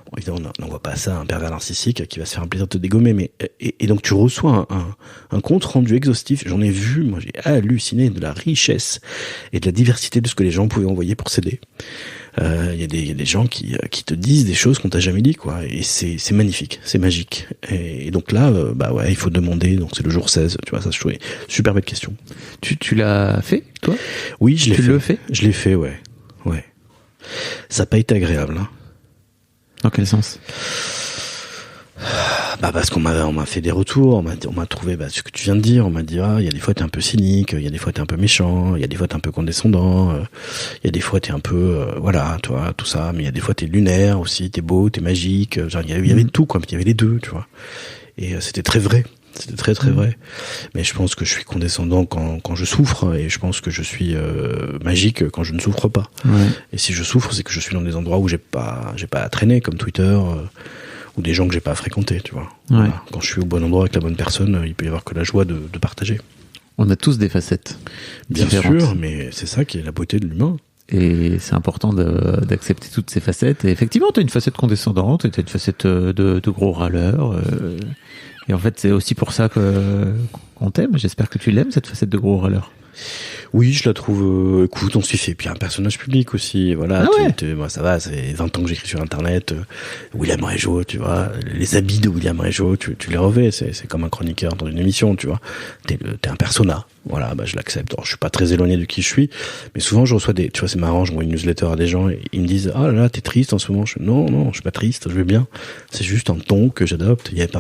Bon, évidemment, on n'envoie pas ça à un pervers narcissique qui va se faire un plaisir de te dégommer, mais, et donc tu reçois un compte rendu exhaustif. J'en ai vu, moi, j'ai halluciné de la richesse et de la diversité de ce que les gens pouvaient envoyer pour s'aider. Il y a des gens qui te disent des choses qu'on t'a jamais dit, quoi. Et c'est magnifique, c'est magique. Et donc là, bah ouais, il faut demander. Donc c'est le jour 16, tu vois, ça je trouvais super belle question. Tu l'as fait, toi? Oui, je l'ai fait. Tu le fais? Je l'ai fait, ouais. Ça n'a pas été agréable, hein. Dans quel sens? Bah parce qu'on m'a fait des retours, on m'a trouvé ce que tu viens de dire, on m'a dit il y a des fois t'es un peu cynique, il y a des fois t'es un peu méchant, il y a des fois t'es un peu condescendant, il y a des fois t'es un peu voilà, toi, tout ça, mais il y a des fois t'es lunaire aussi, t'es beau, t'es magique, genre il y avait tout, quoi, il y avait les deux, tu vois. Et c'était très vrai. C'était très très vrai. Mais je pense que je suis condescendant quand je souffre, et je pense que je suis magique quand je ne souffre pas. Ouais. Et si je souffre, c'est que je suis dans des endroits où j'ai pas à traîner, comme Twitter, ou des gens que j'ai pas à fréquenter, tu vois. Ouais. Voilà. Quand je suis au bon endroit avec la bonne personne, il peut y avoir que la joie de partager. On a tous des facettes. Bien différentes. sûr, mais c'est ça qui est la beauté de l'humain. Et c'est important d'accepter toutes ces facettes. Et effectivement, tu as une facette condescendante, et tu as une facette de gros râleur. Et en fait, c'est aussi pour ça qu'on t'aime. J'espère que tu l'aimes, cette facette de gros râleur. Oui, je la trouve. Écoute, on s'y fait. Puis un personnage public aussi. Voilà. Ah ouais. Moi, ça va. C'est 20 ans que j'écris sur Internet. William Régeau, tu vois. Les habits de William Régeau, tu les revais. C'est comme un chroniqueur dans une émission, tu vois. T'es un persona. Voilà, je l'accepte. Alors, je suis pas très éloigné de qui je suis, mais souvent je reçois tu vois, c'est marrant, je envoie une newsletter à des gens et ils me disent, ah là là, t'es triste en ce moment. Non, je suis pas triste, je vais bien. C'est juste un ton que j'adopte. Il y a pas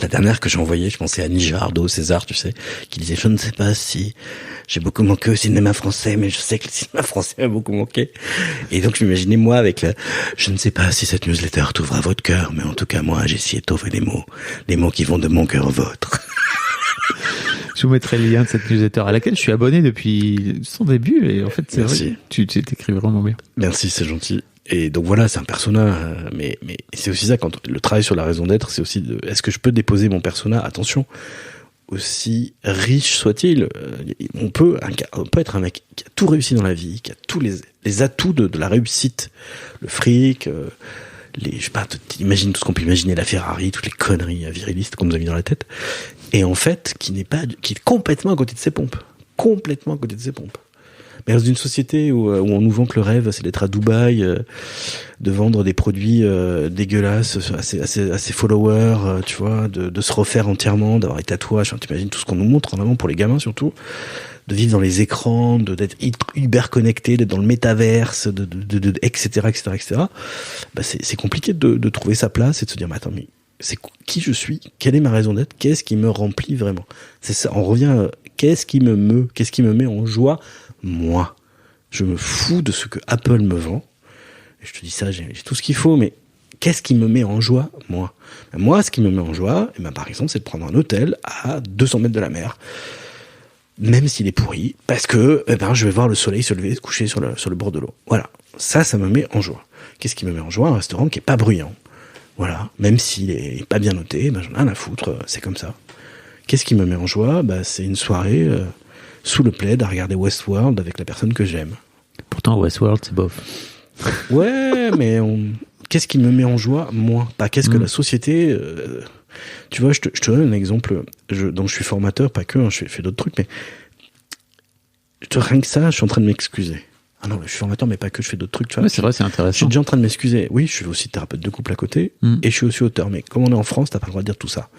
la dernière que j'ai envoyée, je pensais à Nijardo, César, tu sais, qui disait, je ne sais pas si j'ai beaucoup manqué au cinéma français, mais je sais que le cinéma français m'a beaucoup manqué. Et donc, je m'imaginais moi avec je ne sais pas si cette newsletter t'ouvre à votre cœur, mais en tout cas, moi, j'ai essayé de trouver les mots qui vont de mon cœur au vôtre. Je vous mettrai le lien de cette newsletter à laquelle je suis abonné depuis son début, et en fait c'est vrai, tu t'écris vraiment bien. Merci, c'est gentil. Et donc voilà, c'est un persona, mais c'est aussi ça, quand le travail sur la raison d'être, c'est aussi est-ce que je peux déposer mon persona? Attention, aussi riche soit-il, on peut être un mec qui a tout réussi dans la vie, qui a tous les atouts de la réussite, le fric, je sais pas, t'imagines tout ce qu'on peut imaginer, la Ferrari, toutes les conneries virilistes qu'on nous a mis dans la tête, et en fait, qui est complètement à côté de ses pompes. Complètement à côté de ses pompes. Mais dans une société où on nous vend que le rêve, c'est d'être à Dubaï, de vendre des produits dégueulasses à ses followers, tu vois, de se refaire entièrement, d'avoir des tatouages, t'imagines tout ce qu'on nous montre en avant pour les gamins surtout, de vivre dans les écrans, d'être hyper connecté, d'être dans le métaverse, etc. C'est compliqué de trouver sa place et de se dire, mais attends, mais c'est qui je suis, quelle est ma raison d'être, qu'est-ce qui me remplit vraiment. C'est ça, on revient, qu'est-ce qui me met en joie, moi. Je me fous de ce que Apple me vend. Et je te dis ça, j'ai tout ce qu'il faut, mais qu'est-ce qui me met en joie, moi? Moi, ce qui me met en joie, par exemple, c'est de prendre un hôtel à 200 mètres de la mer. Même s'il est pourri, parce que je vais voir le soleil se lever, se coucher sur le bord de l'eau. Voilà, ça me met en joie. Qu'est-ce qui me met en joie? Un restaurant qui est pas bruyant. Voilà, même s'il est pas bien noté, j'en ai rien à foutre, c'est comme ça. Qu'est-ce qui me met en joie? C'est une soirée sous le plaid à regarder Westworld avec la personne que j'aime. Pourtant, Westworld, c'est bof. Ouais, mais qu'est-ce qui me met en joie? Moi. Pas qu'est-ce que la société... Tu vois, je te donne un exemple. Donc, je suis formateur, pas que, je fais d'autres trucs, mais rien que ça, je suis en train de m'excuser. Ah non, je suis formateur, mais pas que, je fais d'autres trucs. Tu vois, Ouais, c'est vrai, c'est je suis intéressant. déjà en train de m'excuser. Oui, je suis aussi thérapeute de couple à côté, et je suis aussi auteur. Mais comme on est en France, t'as pas le droit de dire tout ça.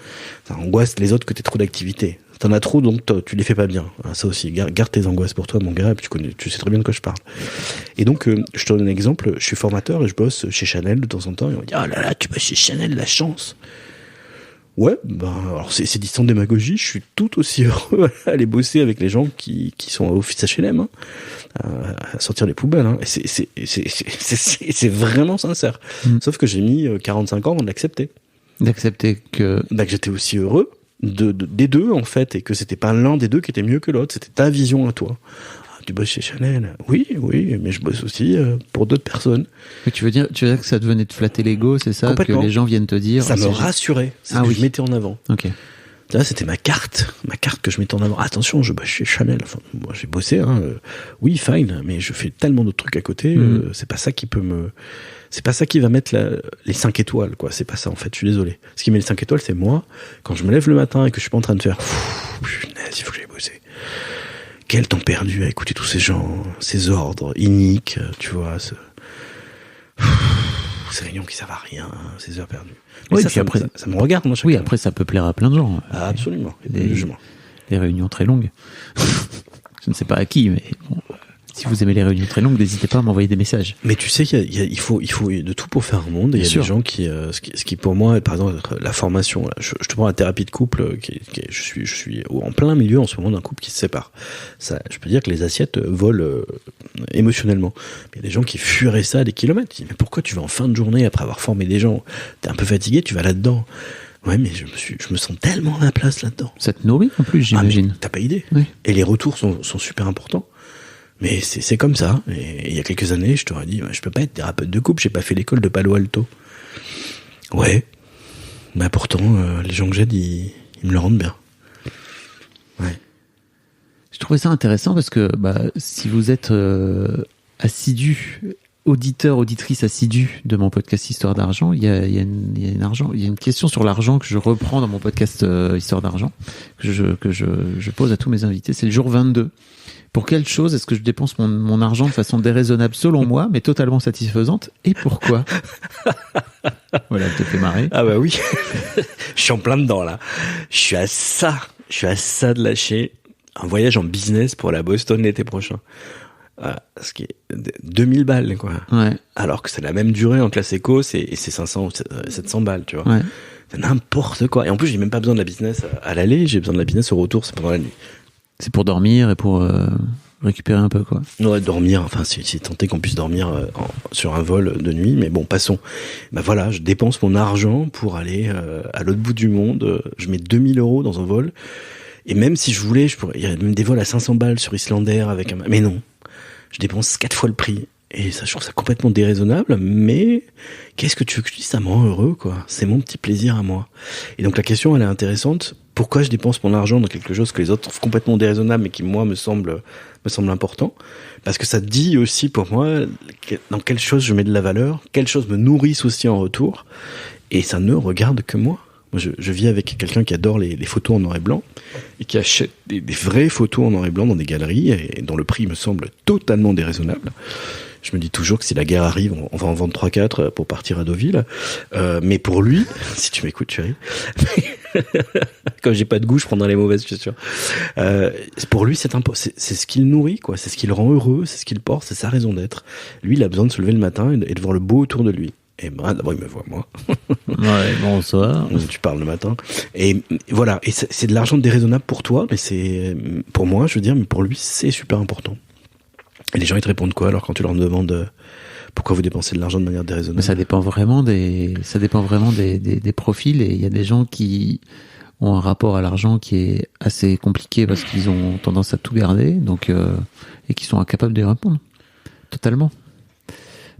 Ça angoisse les autres que t'aies trop d'activités. T'en as trop, donc tu les fais pas bien. Ah, ça aussi, garde tes angoisses pour toi, mon gars, et puis tu sais très bien de quoi je parle. Et donc, je te donne un exemple. Je suis formateur et je bosse chez Chanel de temps en temps. Et on me dit, ah là là, tu bosses chez Chanel, la chance. Ouais, alors c'est distant de démagogie, je suis tout aussi heureux à aller bosser avec les gens qui sont au office HLM, hein, à sortir les poubelles, hein. Et c'est vraiment sincère. Sauf que j'ai mis 45 ans avant de l'accepter. D'accepter que... Que j'étais aussi heureux des deux, en fait, et que c'était pas l'un des deux qui était mieux que l'autre, c'était ta vision à toi. Tu bosses chez Chanel? Oui, mais je bosse aussi pour d'autres personnes. Mais tu veux dire que ça devenait de flatter l'ego, c'est ça? Que les gens viennent te dire... Ça me rassurait, c'est ce que je mettais en avant. Ok. Là, c'était ma carte que je mettais en avant. Attention, je bosse chez Chanel. Enfin, moi, j'ai bossé, hein. Oui, fine, mais je fais tellement d'autres trucs à côté, c'est pas ça qui peut c'est pas ça qui va mettre les 5 étoiles, quoi. C'est pas ça, en fait. Je suis désolé. Ce qui met les 5 étoiles, c'est moi, quand je me lève le matin et que je suis pas en train de faire, punaise, il faut que j'aille bosser. Quel temps perdu à écouter tous ces gens, ces ordres iniques, tu vois, ces réunions qui servent à rien, ces heures perdues. Mais oui, ça, puis après, ça me regarde, moi, chacun. Oui, après, ça peut plaire à plein de gens. Ah, absolument. Des réunions très longues. Je ne sais pas à qui, mais bon, si vous aimez les réunions très longues, n'hésitez pas à m'envoyer des messages. Mais tu sais il faut de tout pour faire un monde. Il y a des gens qui, ce qui pour moi, par exemple, la formation. Je te prends la thérapie de couple. Je suis en plein milieu en ce moment d'un couple qui se sépare. Ça, je peux dire que les assiettes volent émotionnellement. Il y a des gens qui fuiraient ça à des kilomètres. Ils disent, mais pourquoi tu vas en fin de journée après avoir formé des gens? T'es un peu fatigué, tu vas là-dedans. Ouais, mais je me sens tellement à la place là-dedans. Ça te nourrit en plus, j'imagine. T'as pas idée. Oui. Et les retours sont super importants. Mais c'est comme ça. Et il y a quelques années, je t'aurais dit, je peux pas être thérapeute de couple, j'ai pas fait l'école de Palo Alto. Ouais. Bah pourtant, les gens que j'aide, ils me le rendent bien. Ouais. Je trouvais ça intéressant parce que si vous êtes assidu, auditeur, auditrice assidu de mon podcast Histoire d'argent, il y a une question sur l'argent que je reprends dans mon podcast Histoire d'argent, que je pose à tous mes invités. C'est le jour 22. Pour quelle chose est-ce que je dépense mon argent de façon déraisonnable selon moi, mais totalement satisfaisante, et pourquoi? Voilà, je te fais marrer. Ah bah oui, je suis en plein dedans là. Je suis à ça de lâcher un voyage en business pour aller à Boston l'été prochain. Ce qui est 2000 balles, quoi. Ouais. Alors que c'est la même durée en classe éco, et c'est 500 ou 700 balles, tu vois. Ouais. C'est n'importe quoi. Et en plus, j'ai même pas besoin de la business à l'aller, j'ai besoin de la business au retour, c'est pendant la nuit. C'est pour dormir et pour récupérer un peu, quoi. Ouais, dormir, enfin, c'est tenté qu'on puisse dormir sur un vol de nuit, mais bon, passons. Bah voilà, je dépense mon argent pour aller à l'autre bout du monde, je mets 2000 € dans un vol, et même si je voulais, il y a même des vols à 500 balles sur Islander avec mais non, je dépense 4 fois le prix. Et ça, je trouve ça complètement déraisonnable, mais qu'est-ce que tu veux que je dise? Ça me rend heureux, quoi. C'est mon petit plaisir à moi. Et donc la question, elle est intéressante. Pourquoi je dépense mon argent dans quelque chose que les autres trouvent complètement déraisonnable, mais qui, moi, me semble important? Parce que ça dit aussi, pour moi, dans quelle chose je mets de la valeur, quelles choses me nourrissent aussi en retour, et ça ne regarde que moi. Moi, je vis avec quelqu'un qui adore les photos en noir et blanc, et qui achète des vraies photos en noir et blanc dans des galeries, et dont le prix me semble totalement déraisonnable. Je me dis toujours que si la guerre arrive, on va en vendre 3-4 pour partir à Deauville. Mais pour lui, si tu m'écoutes, chérie, comme j'ai pas de goût, je prends dans les mauvaises, je suis sûr. Pour lui, c'est ce qui le nourrit, quoi. C'est ce qui le rend heureux, c'est ce qui le porte, c'est sa raison d'être. Lui, il a besoin de se lever le matin et de voir le beau autour de lui. Et d'abord, il me voit, moi. Ouais, bonsoir. Tu parles le matin. Et voilà. Et c'est de l'argent déraisonnable pour toi, mais c'est, pour moi, je veux dire, mais pour lui, c'est super important. Et les gens, ils te répondent quoi alors quand tu leur demandes pourquoi vous dépensez de l'argent de manière déraisonnable? Mais ça dépend vraiment des profils, et il y a des gens qui ont un rapport à l'argent qui est assez compliqué parce qu'ils ont tendance à tout garder, donc et qui sont incapables de répondre totalement.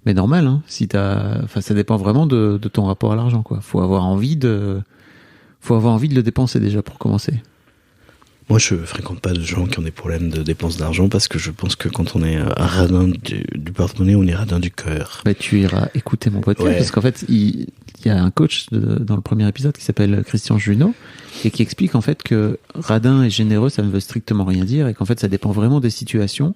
Mais normal, hein, ça dépend vraiment de ton rapport à l'argent, quoi. Faut avoir envie de le dépenser déjà pour commencer. Moi, je fréquente pas de gens qui ont des problèmes de dépenses d'argent parce que je pense que quand on est radin du porte-monnaie, on est radin du cœur. Bah, tu iras écouter mon podcast, parce qu'en fait, il il y a un coach dans le premier épisode qui s'appelle Christian Junot et qui explique en fait que radin et généreux, ça ne veut strictement rien dire et qu'en fait, ça dépend vraiment des situations.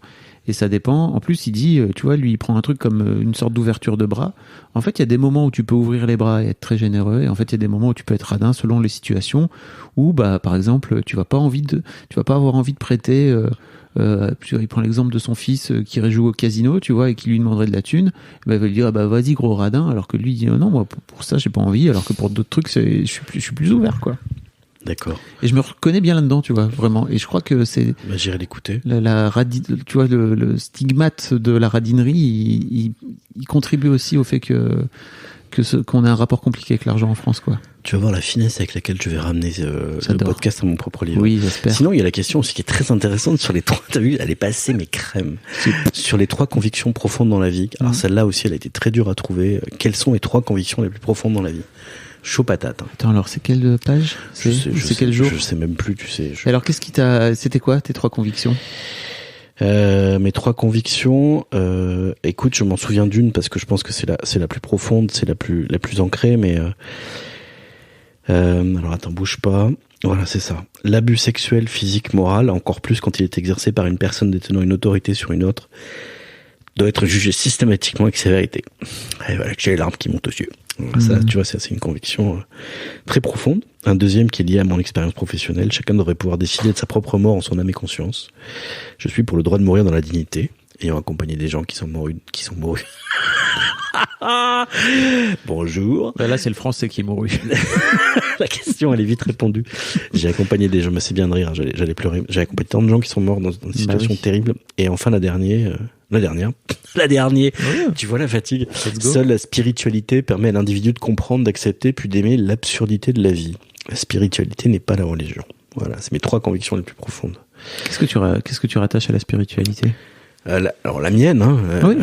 Et ça dépend. En plus, il dit, tu vois, lui, il prend un truc comme une sorte d'ouverture de bras. En fait, il y a des moments où tu peux ouvrir les bras et être très généreux. Et en fait, il y a des moments où tu peux être radin selon les situations où, bah, par exemple, tu vas pas avoir envie de prêter. Il prend l'exemple de son fils qui irait jouer au casino, tu vois, et qui lui demanderait de la thune. Bah, il va lui dire, bah, vas-y, gros radin. Alors que lui, il dit, non, moi, pour ça, j'ai pas envie. Alors que pour d'autres trucs, je suis plus ouvert, quoi. D'accord. Et je me reconnais bien là-dedans, tu vois, vraiment. Et je crois que c'est... Bah, j'irai l'écouter. Tu vois, le stigmate de la radinerie, il contribue aussi au fait qu'on a un rapport compliqué avec l'argent en France, quoi. Tu vas voir la finesse avec laquelle je vais ramener le podcast à mon propre livre. Oui, j'espère. Sinon, il y a la question aussi qui est très intéressante sur les 3... T'as vu, elle est passée, mais crème. Sur les 3 convictions profondes dans la vie. Alors celle-là aussi, elle a été très dure à trouver. Quelles sont les 3 convictions les plus profondes dans la vie ? Chaud patate. Hein. Attends, alors c'est quelle page ? C'est quel jour ? Je sais même plus, tu sais. Alors qu'est-ce qui c'était quoi tes 3 convictions ? Mes 3 convictions, écoute, je m'en souviens d'une parce que je pense que c'est la plus profonde, c'est la plus ancrée, mais alors attends, bouge pas. Voilà, c'est ça. L'abus sexuel, physique, moral, encore plus quand il est exercé par une personne détenant une autorité sur une autre, doit être jugé systématiquement avec sévérité. Et voilà, j'ai les larmes qui montent aux yeux. Ça, tu vois, c'est une conviction très profonde. Un deuxième qui est lié à mon expérience professionnelle. Chacun devrait pouvoir décider de sa propre mort en son âme et conscience. Je suis pour le droit de mourir dans la dignité, ayant accompagné des gens qui sont morts. Bonjour. Bah là, c'est le français qui est mouru. La question, elle est vite répondue. J'ai accompagné des gens, mais c'est bien de rire, j'allais pleurer. J'ai accompagné tant de gens qui sont morts dans des situations terribles. Et enfin, la dernière. Oui. Tu vois la fatigue. Seule la spiritualité permet à l'individu de comprendre, d'accepter, puis d'aimer l'absurdité de la vie. La spiritualité n'est pas la religion. Voilà, c'est mes 3 convictions les plus profondes. Qu'est-ce que tu rattaches à la spiritualité ? Alors la mienne, hein, oui.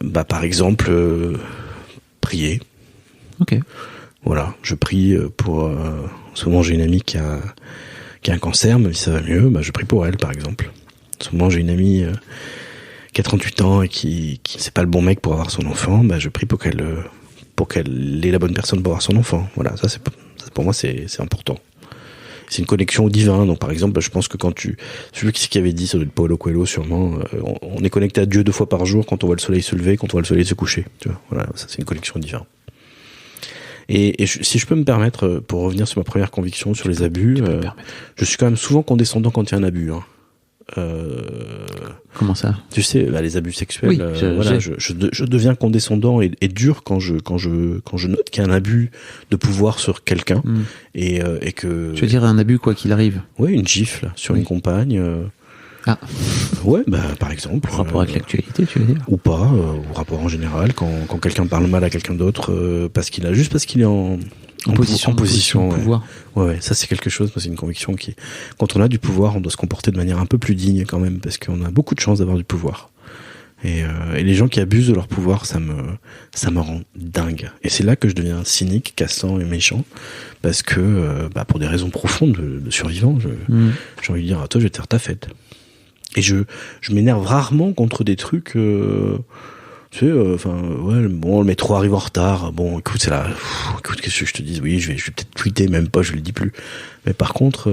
Bah par exemple, prier. Ok. Voilà, je prie pour. En ce moment, j'ai une amie qui a un cancer, mais si ça va mieux, bah je prie pour elle, par exemple. En ce moment, j'ai une amie qui a 38 ans et qui c'est pas le bon mec pour avoir son enfant, bah je prie pour qu'elle ait la bonne personne pour avoir son enfant. Voilà, ça pour moi c'est important. C'est une connexion au divin. Donc par exemple, je pense que celui qui avait dit, ça doit être Paulo Coelho sûrement, on est connecté à Dieu 2 fois par jour quand on voit le soleil se lever, quand on voit le soleil se coucher. Tu vois, voilà, ça c'est une connexion au divin. Et si je peux me permettre, pour revenir sur ma première conviction sur les abus, je suis quand même souvent condescendant quand il y a un abus. Hein. Comment ça ? Tu sais, les abus sexuels. Oui, je deviens condescendant et dur quand je note qu'il y a un abus de pouvoir sur quelqu'un et que. Je veux dire un abus quoi qu'il arrive. Oui, une gifle sur une compagne. Ah. Ouais, bah par exemple. Rapport avec l'actualité, tu veux dire ? Ou pas, ou rapport en général, quand quelqu'un parle mal à quelqu'un d'autre parce qu'il est en position de pouvoir. Ouais, ça c'est quelque chose, c'est une conviction quand on a du pouvoir, on doit se comporter de manière un peu plus digne quand même, parce qu'on a beaucoup de chance d'avoir du pouvoir. Et les gens qui abusent de leur pouvoir, ça me rend dingue. Et c'est là que je deviens cynique, cassant et méchant, parce que pour des raisons profondes de survivant, j'ai envie de dire à toi, je vais te faire ta fête. Et je m'énerve rarement contre des trucs. Tu sais, le métro arrive en retard. Bon, écoute, écoute, qu'est-ce que je te dis ? Oui, je vais peut-être tweeter, même pas, je le dis plus. Mais par contre,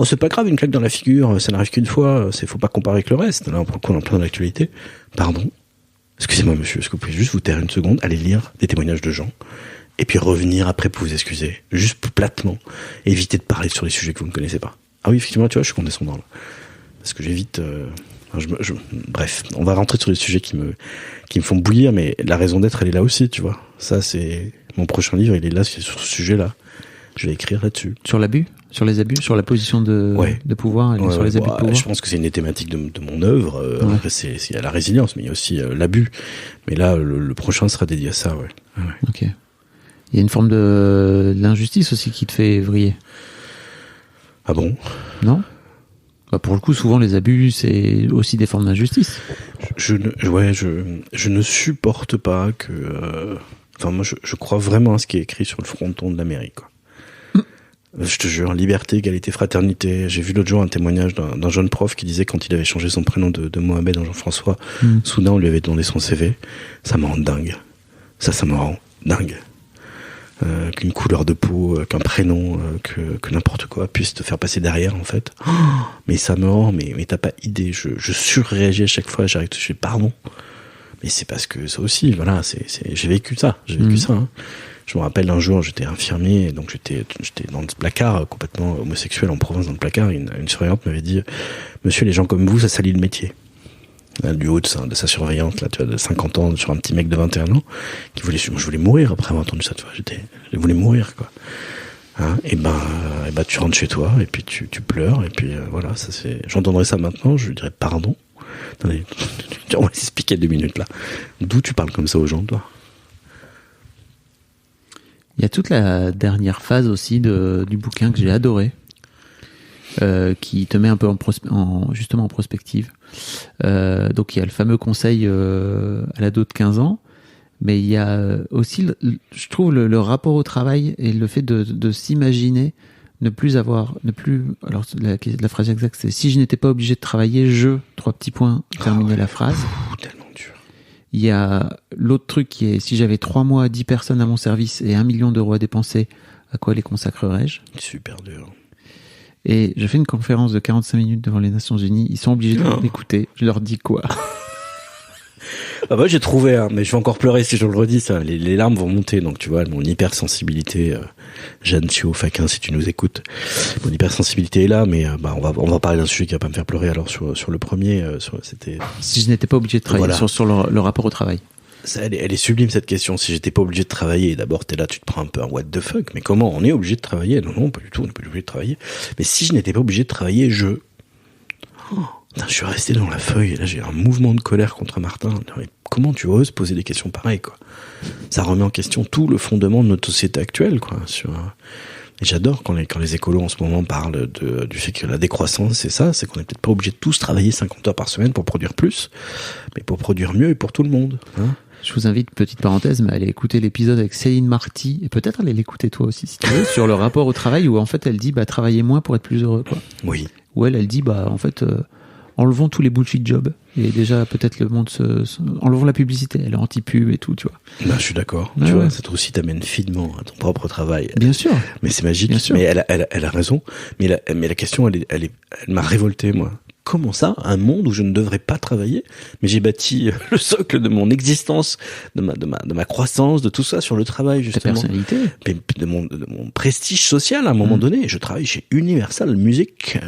c'est pas grave, une claque dans la figure, ça n'arrive qu'une fois. Faut pas comparer avec le reste. Là, on est en plein dans l'actualité. Pardon. Excusez-moi, monsieur, est-ce que vous pouvez juste vous taire une seconde, aller lire des témoignages de gens, et puis revenir après pour vous excuser, juste platement, éviter de parler sur les sujets que vous ne connaissez pas. Ah oui, effectivement, tu vois, je suis condescendant là. Parce que j'évite. Bref, on va rentrer sur les sujets qui me font bouillir, mais la raison d'être, elle est là aussi, tu vois. Ça, c'est mon prochain livre, il est là, c'est sur ce sujet-là. Je vais écrire là-dessus. Sur l'abus, sur les abus, sur la position de pouvoir, et sur les abus de pouvoir. Je pense que c'est une des thématiques de mon œuvre. Après, il y a la résilience, mais il y a aussi l'abus. Mais là, le prochain sera dédié à ça, ouais. Ok. Il y a une forme de l'injustice aussi qui te fait vriller. Ah bon ? Non ? Pour le coup, souvent les abus, c'est aussi des formes d'injustice. Je ne supporte pas que. Moi, je crois vraiment à ce qui est écrit sur le fronton de la mairie, quoi. Je te jure, liberté, égalité, fraternité. J'ai vu l'autre jour un témoignage d'un jeune prof qui disait quand il avait changé son prénom de Mohamed en Jean-François, soudain on lui avait demandé son CV. Ça me rend dingue. Ça me rend dingue. qu'une couleur de peau, qu'un prénom, que n'importe quoi puisse te faire passer derrière, en fait. Oh, mais ça me rend, mais t'as pas idée, je surréagis à chaque fois, je fais pardon. Mais c'est parce que ça aussi, voilà, j'ai vécu ça, hein. Je me rappelle un jour, j'étais infirmier, donc j'étais dans le placard, complètement homosexuel en province dans le placard, une surveillante m'avait dit, monsieur, les gens comme vous, ça salit le métier. Du haut de sa surveillante, là, tu vois, de 50 ans, sur un petit mec de 21 ans, je voulais mourir après avoir entendu ça, tu vois, je voulais mourir, quoi. Hein, et ben, tu rentres chez toi, et puis tu pleures, et puis, voilà, j'entendrai ça maintenant, je lui dirais pardon. Attendez, on va s'expliquer 2 minutes, là. D'où tu parles comme ça aux gens, toi? Il y a toute la dernière phase aussi du bouquin que j'ai adoré, qui te met un peu justement en prospective. Donc il y a le fameux conseil à l'ado de 15 ans, mais il y a aussi, je trouve, le rapport au travail et le fait de s'imaginer alors la phrase exacte, c'est si je n'étais pas obligé de travailler, terminer la phrase. Tellement dur. Il y a l'autre truc qui est si j'avais 3 mois, 10 personnes à mon service et 1 million d'euros à dépenser, à quoi les consacrerais-je? Super dur. Et je fais une conférence de 45 minutes devant les Nations Unies. Ils sont obligés d'écouter. Je leur dis quoi? Ah bah j'ai trouvé, hein, mais je vais encore pleurer si je le redis. Ça, les larmes vont monter. Donc tu vois, mon hypersensibilité, Jeanne Chio Faquin, si tu nous écoutes, mon hypersensibilité est là. Mais on va parler d'un sujet qui va pas me faire pleurer. Alors sur le premier, c'était. Si je n'étais pas obligé de travailler, voilà. sur le rapport au travail. Ça, elle est sublime cette question. Si j'étais pas obligé de travailler, d'abord t'es là, tu te prends un peu un what the fuck. Mais comment on est obligé de travailler? Non, pas du tout. On n'est pas obligé de travailler. Mais si je n'étais pas obligé de travailler, je suis resté dans la feuille. Et là, j'ai un mouvement de colère contre Martin. Mais comment tu oses poser des questions pareilles, quoi? Ça remet en question tout le fondement de notre société actuelle, quoi. Et j'adore quand les écolos en ce moment parlent du fait que la décroissance, c'est ça, c'est qu'on n'est peut-être pas obligé de tous travailler 50 heures par semaine pour produire plus, mais pour produire mieux et pour tout le monde, hein. Je vous invite, petite parenthèse, mais à aller écouter l'épisode avec Céline Marty, et peut-être aller l'écouter toi aussi, si tu veux, sur le rapport au travail, où en fait elle dit, travaillez moins pour être plus heureux, quoi. Oui. Où elle dit, en fait, enlevons tous les bullshit jobs, et déjà, peut-être le monde enlevons la publicité, elle est anti-pub et tout, tu vois. Je suis d'accord. Tu vois, ça aussi t'amène finement à ton propre travail. Bien sûr. Mais c'est magique. Bien sûr. Mais elle a raison. Mais la question, elle m'a révolté, moi. Comment ça, un monde où je ne devrais pas travailler, mais j'ai bâti le socle de mon existence, de ma croissance, de tout ça sur le travail, justement. Ta personnalité. Mais de mon prestige social, à un moment donné. Je travaille chez Universal Music,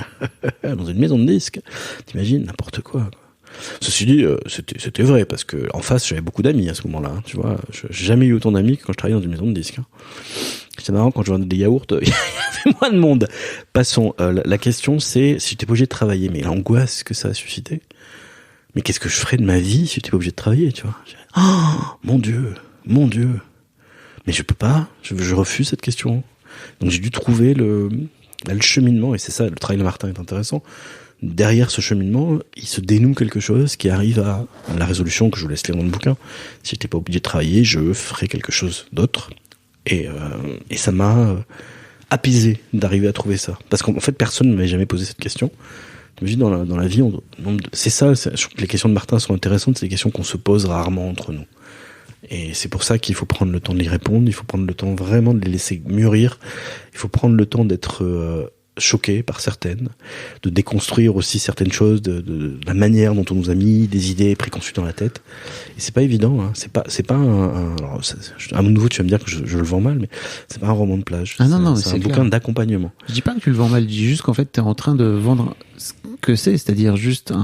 dans une maison de disques. T'imagines, n'importe quoi. Ceci dit, c'était vrai, parce que en face, j'avais beaucoup d'amis à ce moment-là, hein, tu vois. J'ai jamais eu autant d'amis que quand je travaillais dans une maison de disques, hein. C'est marrant, quand je vendais des yaourts, il y avait moins de monde. Passons. La question, c'est si j'étais pas obligé de travailler, mais l'angoisse que ça a suscité. Mais qu'est-ce que je ferais de ma vie si j'étais pas obligé de travailler, tu vois? Oh, mon Dieu. Mais je peux pas. Je refuse cette question. Donc j'ai dû trouver le cheminement, et c'est ça, le travail de Martin est intéressant. Derrière ce cheminement, il se dénoue quelque chose qui arrive à la résolution que je vous laisse lire dans le bouquin. Si j'étais pas obligé de travailler, je ferais quelque chose d'autre. Et ça m'a apaisé d'arriver à trouver ça. Parce qu'en fait, personne ne m'avait jamais posé cette question. T'imagines, dans la vie, c'est ça, je trouve que les questions de Martin sont intéressantes, c'est des questions qu'on se pose rarement entre nous. Et c'est pour ça qu'il faut prendre le temps de y répondre, il faut prendre le temps vraiment de les laisser mûrir, il faut prendre le temps d'être choqué par certaines, de déconstruire aussi certaines choses, de la manière dont on nous a mis des idées préconçues dans la tête. Et c'est pas évident, hein. C'est pas alors, à nouveau, tu vas me dire que je le vends mal, mais c'est pas un roman de plage. Ah non, c'est un bouquin d'accompagnement. Je dis pas que tu le vends mal, je dis juste qu'en fait, t'es en train de vendre ce que c'est-à-dire juste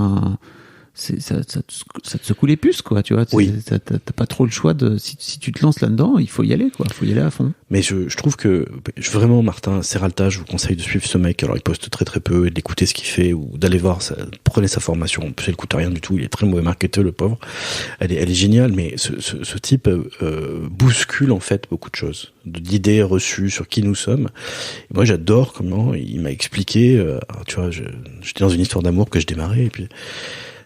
ça te secoue les puces, quoi, tu vois. Oui. T'as pas trop le choix si tu te lances là-dedans, il faut y aller, quoi. Faut y aller à fond. Mais je trouve que, vraiment, Martin Serralta, je vous conseille de suivre ce mec. Alors, il poste très très peu, et d'écouter ce qu'il fait, ou d'aller voir prenez sa formation. En plus, elle coûte rien du tout. Il est très mauvais marketeur, le pauvre. Elle est géniale, mais ce type, bouscule, en fait, beaucoup de choses. D'idées reçues sur qui nous sommes. Et moi, j'adore comment il m'a expliqué, tu vois, j'étais dans une histoire d'amour que je démarrais, et puis,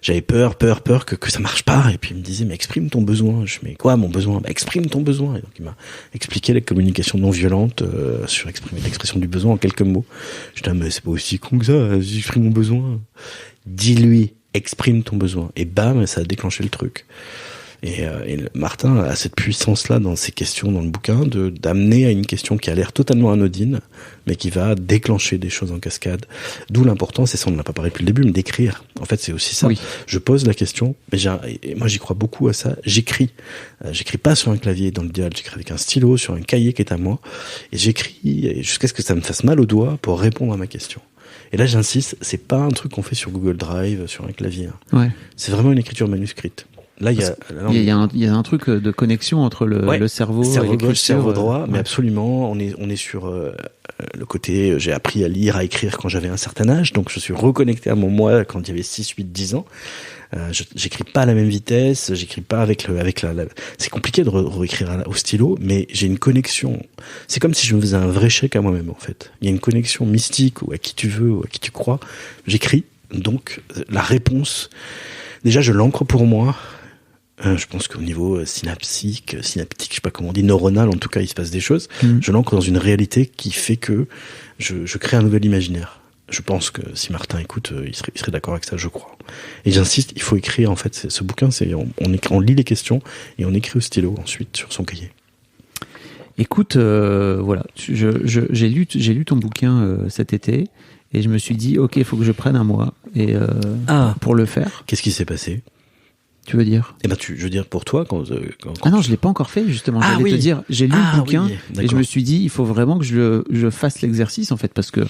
j'avais peur que ça marche pas, et puis il me disait mais exprime ton besoin. Je mais quoi mon besoin? Exprime ton besoin. Et donc il m'a expliqué la communication non violente sur l'expression du besoin en quelques mots. Je dis mais c'est pas aussi con que ça, j'exprime mon besoin. Dis-lui, exprime ton besoin, et bam, ça a déclenché le truc. Et Martin a cette puissance-là dans ses questions dans le bouquin d'amener à une question qui a l'air totalement anodine, mais qui va déclencher des choses en cascade. D'où l'importance, et ça on n'en a pas parlé depuis le début, mais d'écrire. En fait, c'est aussi ça. Oui. Je pose la question, mais et moi j'y crois beaucoup à ça. J'écris. J'écris pas sur un clavier dans l'idéal, j'écris avec un stylo sur un cahier qui est à moi, et j'écris jusqu'à ce que ça me fasse mal aux doigts pour répondre à ma question. Et là, j'insiste, c'est pas un truc qu'on fait sur Google Drive, sur un clavier. Ouais. C'est vraiment une écriture manuscrite. Là, il y a un truc de connexion entre le cerveau et gauche, cerveau droit, mais ouais. Absolument. On est sur le côté, j'ai appris à lire, à écrire quand j'avais un certain âge, donc je suis reconnecté à mon moi quand il y avait 6, 8, 10 ans. J'écris pas à la même vitesse, j'écris pas avec c'est compliqué de réécrire au stylo, mais j'ai une connexion. C'est comme si je me faisais un vrai chèque à moi-même, en fait. Il y a une connexion mystique, ou à qui tu veux, ou à qui tu crois. J'écris, donc la réponse, déjà je l'ancre pour moi. Je pense qu'au niveau synaptique, je sais pas comment on dit, neuronal, en tout cas, il se passe des choses. Je l'ancre dans une réalité qui fait que je crée un nouvel imaginaire. Je pense que si Martin écoute, il serait d'accord avec ça, je crois. Et j'insiste, il faut écrire, en fait, ce bouquin, on lit les questions et on écrit au stylo ensuite sur son cahier. Écoute, voilà, j'ai lu ton bouquin cet été et je me suis dit, ok, il faut que je prenne un mois pour le faire. Qu'est-ce qui s'est passé ? Tu veux dire ? Eh ben, je veux dire pour toi quand Ah non, je l'ai pas encore fait justement. J'allais te dire, j'ai lu le bouquin et je me suis dit, il faut vraiment que je fasse l'exercice en fait parce que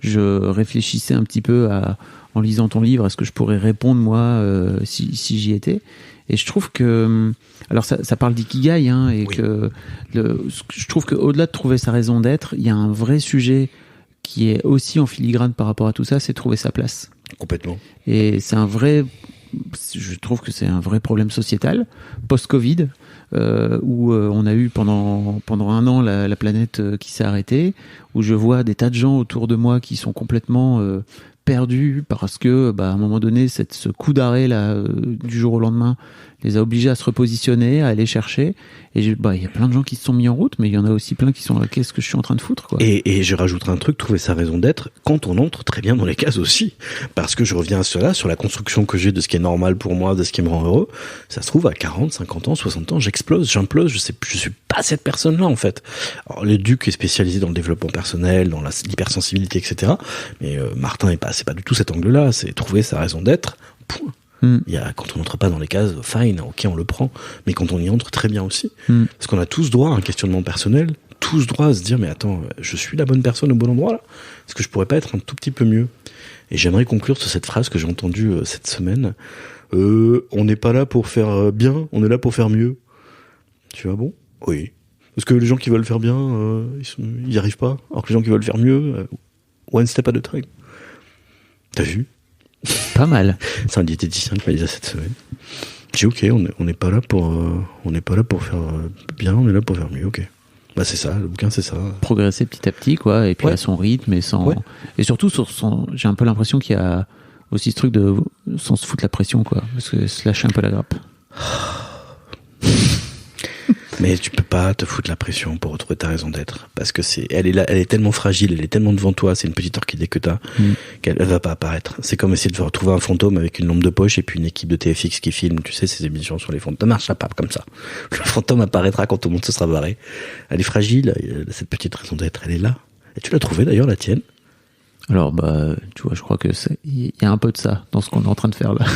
je réfléchissais un petit peu en lisant ton livre à ce que je pourrais répondre moi si j'y étais. Et je trouve que alors ça parle d'ikigai et que je trouve que au-delà de trouver sa raison d'être, il y a un vrai sujet qui est aussi en filigrane par rapport à tout ça, c'est trouver sa place. Complètement. Et je trouve que c'est un vrai problème sociétal post-Covid où on a eu pendant un an la planète qui s'est arrêtée, où je vois des tas de gens autour de moi qui sont complètement perdus parce que à un moment donné ce coup d'arrêt là du jour au lendemain les a obligés à se repositionner, à aller chercher. Et il y a plein de gens qui se sont mis en route, mais il y en a aussi plein qui sont là, qu'est-ce que je suis en train de foutre, quoi. Et je rajouterai un truc, trouver sa raison d'être quand on entre très bien dans les cases aussi. Parce que je reviens à cela, sur la construction que j'ai de ce qui est normal pour moi, de ce qui me rend heureux. Ça se trouve, à 40, 50 ans, 60 ans, j'implose, je suis pas cette personne-là, en fait. Alors, le Duc est spécialisé dans le développement personnel, dans l'hypersensibilité, etc. Mais Martin c'est pas du tout cet angle-là, c'est trouver sa raison d'être, point. Quand on n'entre pas dans les cases, fine, ok, on le prend, mais quand on y entre, très bien aussi. Parce qu'on a tous droit à un questionnement personnel, tous droit à se dire, mais attends, je suis la bonne personne au bon endroit là ? Est-ce que je pourrais pas être un tout petit peu mieux ? Et j'aimerais conclure sur cette phrase que j'ai entendue cette semaine. On n'est pas là pour faire bien, on est là pour faire mieux. Tu vois, bon ? Oui. Parce que les gens qui veulent faire bien, ils y arrivent pas. Alors que les gens qui veulent faire mieux, one step at a time. T'as vu ? Pas mal. C'est un diététicien qui m'a dit ça cette semaine. J'ai dit ok, on n'est pas là pour faire bien, on est là pour faire mieux. Ok. C'est ça, le bouquin c'est ça. Progresser petit à petit quoi, et puis à son rythme et sans et surtout j'ai un peu l'impression qu'il y a aussi ce truc de sans se foutre la pression quoi, parce que se lâcher un peu la grappe. Mais tu peux pas te foutre la pression pour retrouver ta raison d'être, parce que elle est là, elle est tellement fragile, elle est tellement devant toi, c'est une petite orchidée que t'as, qu'elle va pas apparaître. C'est comme essayer de retrouver un fantôme avec une lampe de poche et puis une équipe de TFX qui filme, tu sais, ces émissions sur les fantômes. Ça marche pas comme ça. Le fantôme apparaîtra quand tout le monde se sera barré. Elle est fragile, cette petite raison d'être, elle est là. Et tu l'as trouvée d'ailleurs, la tienne? Alors, tu vois, je crois que il y a un peu de ça dans ce qu'on est en train de faire là.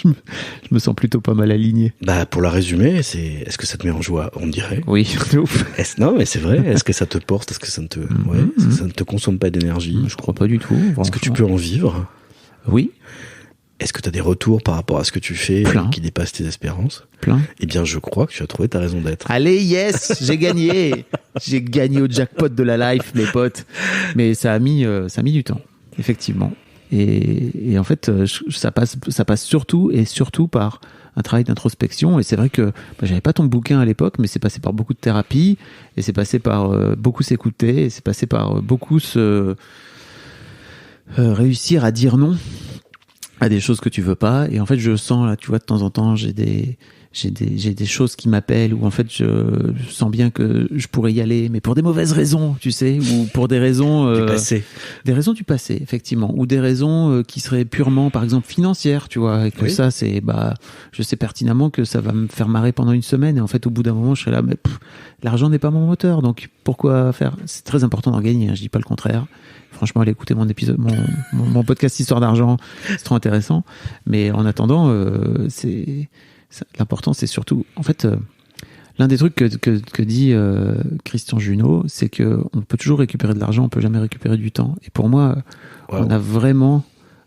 Je me sens plutôt pas mal aligné. Pour la résumer, est-ce que ça te met en joie? On dirait. Oui, ouf. Non, mais c'est vrai. Est-ce que ça te porte? Est-ce que ça ne te, ça ne te consomme pas d'énergie? Je crois pas du tout. Est-ce que tu peux en vivre? Oui. Est-ce que tu as des retours par rapport à ce que tu fais qui dépassent tes espérances? Plein. Eh bien, je crois que tu as trouvé ta raison d'être. Allez, yes, j'ai gagné. J'ai gagné au jackpot de la life, mes potes. Mais ça a mis du temps, effectivement. Et en fait, ça passe surtout par un travail d'introspection. Et c'est vrai que j'avais pas ton bouquin à l'époque, mais c'est passé par beaucoup de thérapie, et c'est passé par beaucoup s'écouter, et c'est passé par beaucoup réussir à dire non à des choses que tu veux pas. Et en fait, je sens là, tu vois, de temps en temps, j'ai j'ai des choses qui m'appellent où en fait je sens bien que je pourrais y aller, mais pour des mauvaises raisons, tu sais, ou pour des raisons Du passé. des raisons du passé, effectivement, ou des raisons qui seraient purement, par exemple, financières, tu vois, et que ça, c'est, je sais pertinemment que ça va me faire marrer pendant une semaine, et en fait, au bout d'un moment, je serai là, mais l'argent n'est pas mon moteur, donc pourquoi faire? C'est très important d'en gagner, hein, je dis pas le contraire. Franchement, allez écouter mon épisode, mon podcast Histoire d'argent, c'est trop intéressant. Mais en attendant, l'important, c'est surtout, en fait, l'un des trucs que dit Christian Junot, c'est que on peut toujours récupérer de l'argent, on peut jamais récupérer du temps. Et pour moi, on a vraiment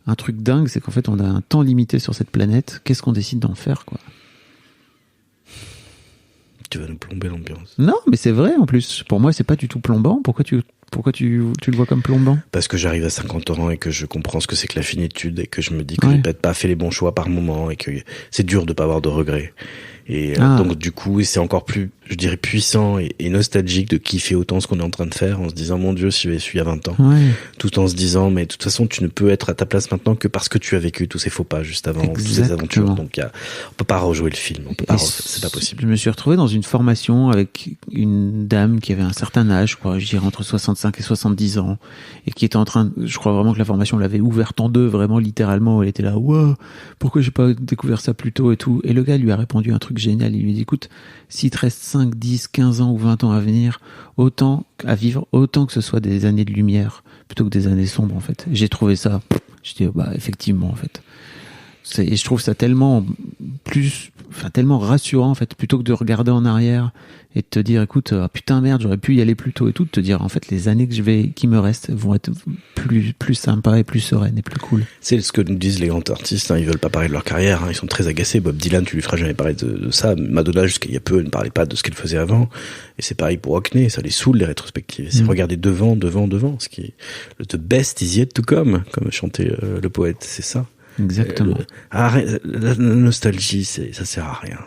un truc dingue, c'est qu'en fait, on a un temps limité sur cette planète. Qu'est-ce qu'on décide d'en faire, quoi? Tu vas nous plomber l'ambiance. Non, mais c'est vrai en plus. Pour moi, c'est pas du tout plombant. Pourquoi tu le vois comme plombant? Parce que j'arrive à 50 ans et que je comprends ce que c'est que la finitude et que je me dis que j'ai peut-être pas fait les bons choix par moment et que c'est dur de pas avoir de regrets. Et donc du coup, c'est encore plus, je dirais, puissant et nostalgique de kiffer autant ce qu'on est en train de faire en se disant, mon Dieu, si j'avais su il y a 20 ans. Ouais. Tout en se disant, mais de toute façon, tu ne peux être à ta place maintenant que parce que tu as vécu tous ces faux pas juste avant, toutes ces aventures. Donc on peut pas rejouer le film, c'est pas possible. Je me suis retrouvé dans une formation avec une dame qui avait un certain âge, je dirais entre 65 et 70 ans, et qui était en train, je crois vraiment que la formation l'avait ouverte en deux, vraiment littéralement, elle était là, wow, pourquoi j'ai pas découvert ça plus tôt et tout. Et le gars lui a répondu un truc génial, il lui dit, écoute, s'il te reste 5, 10, 15 ans ou 20 ans à venir, autant à vivre, autant que ce soit des années de lumière, plutôt que des années sombres, en fait. J'ai trouvé ça, je dis, effectivement, en fait. Et je trouve ça tellement rassurant, en fait, plutôt que de regarder en arrière et de te dire, écoute, putain, merde, j'aurais pu y aller plus tôt et tout, de te dire, en fait, les années qui me restent vont être plus sympas et plus sereines et plus cool. C'est ce que nous disent les grands artistes, hein, ils veulent pas parler de leur carrière, hein, ils sont très agacés. Bob Dylan, tu lui feras jamais parler de ça. Madonna, jusqu'à il y a peu, ne parlait pas de ce qu'elle faisait avant. Et c'est pareil pour Hockney, ça les saoule, les rétrospectives. C'est regarder devant, ce qui est the best is yet to come, comme chantait le poète, c'est ça. Exactement. La nostalgie, ça sert à rien.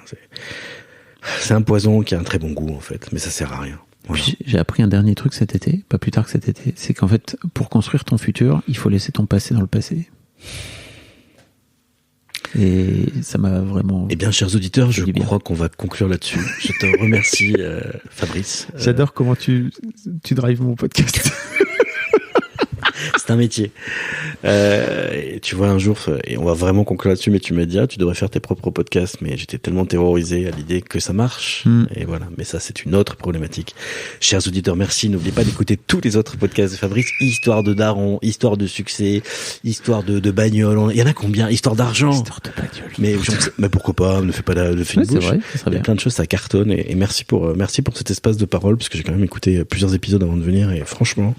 C'est un poison qui a un très bon goût, en fait, mais ça sert à rien. Voilà. J'ai appris un dernier truc cet été, pas plus tard que cet été, c'est qu'en fait, pour construire ton futur, il faut laisser ton passé dans le passé. Et ça m'a vraiment... Eh bien, chers auditeurs, je crois qu'on va conclure là-dessus. Je te remercie, Fabrice. J'adore comment tu drives mon podcast. C'est un métier. Et tu vois, un jour, et on va vraiment conclure là-dessus, mais tu m'as dit, tu devrais faire tes propres podcasts, mais j'étais tellement terrorisé à l'idée que ça marche. Et voilà. Mais ça, c'est une autre problématique. Chers auditeurs, merci. N'oubliez pas d'écouter tous les autres podcasts de Fabrice. Histoire de daron, histoire de succès, histoire de bagnole. Il y en a combien? Histoire d'argent. Histoire de bagnole. Mais pourquoi pas? Ne fais pas de fine bouche. C'est vrai, ça serait bien. Il y a plein de choses, ça cartonne. Et merci pour cet espace de parole, parce que j'ai quand même écouté plusieurs épisodes avant de venir. Et franchement,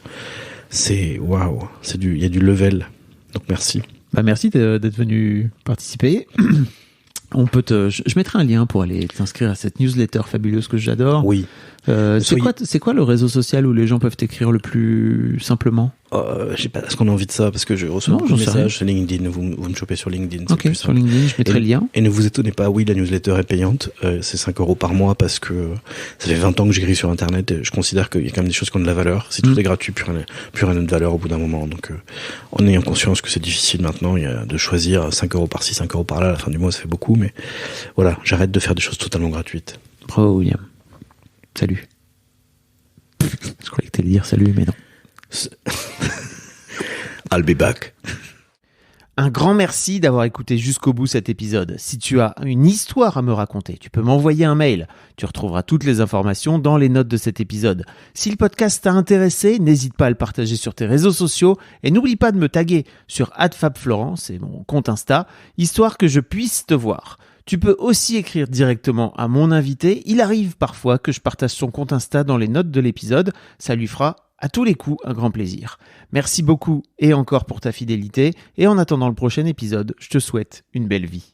c'est waouh, il y a du level. Donc merci. Merci d'être venu participer. Je mettrai un lien pour aller t'inscrire à cette newsletter fabuleuse que j'adore. Oui. C'est quoi le réseau social où les gens peuvent t'écrire le plus simplement? Je sais pas, est-ce qu'on a envie de ça? Parce que je reçois beaucoup de messages sur LinkedIn. Vous me chopez sur LinkedIn. Ok, sur LinkedIn, je mettrai le lien. Et ne vous étonnez pas, oui, la newsletter est payante. C'est 5 € par mois parce que ça fait 20 ans que j'écris sur Internet et je considère qu'il y a quand même des choses qui ont de la valeur. Si tout est gratuit, plus rien n'a de valeur au bout d'un moment. Donc, en ayant conscience que c'est difficile maintenant, il y a de choisir 5 € par-ci, 5 € par-là. À la fin du mois, ça fait beaucoup, mais voilà, j'arrête de faire des choses totalement gratuites. Bravo, William. Salut. Je croyais que t'allais dire salut, mais non. I'll be back. Un grand merci d'avoir écouté jusqu'au bout cet épisode. Si tu as une histoire à me raconter, tu peux m'envoyer un mail. Tu retrouveras toutes les informations dans les notes de cet épisode. Si le podcast t'a intéressé, n'hésite pas à le partager sur tes réseaux sociaux et n'oublie pas de me taguer sur @fabflorent, c'est mon compte Insta, histoire que je puisse te voir. Tu peux aussi écrire directement à mon invité. Il arrive parfois que je partage son compte Insta dans les notes de l'épisode. Ça lui fera à tous les coups un grand plaisir. Merci beaucoup et encore pour ta fidélité. Et en attendant le prochain épisode, je te souhaite une belle vie.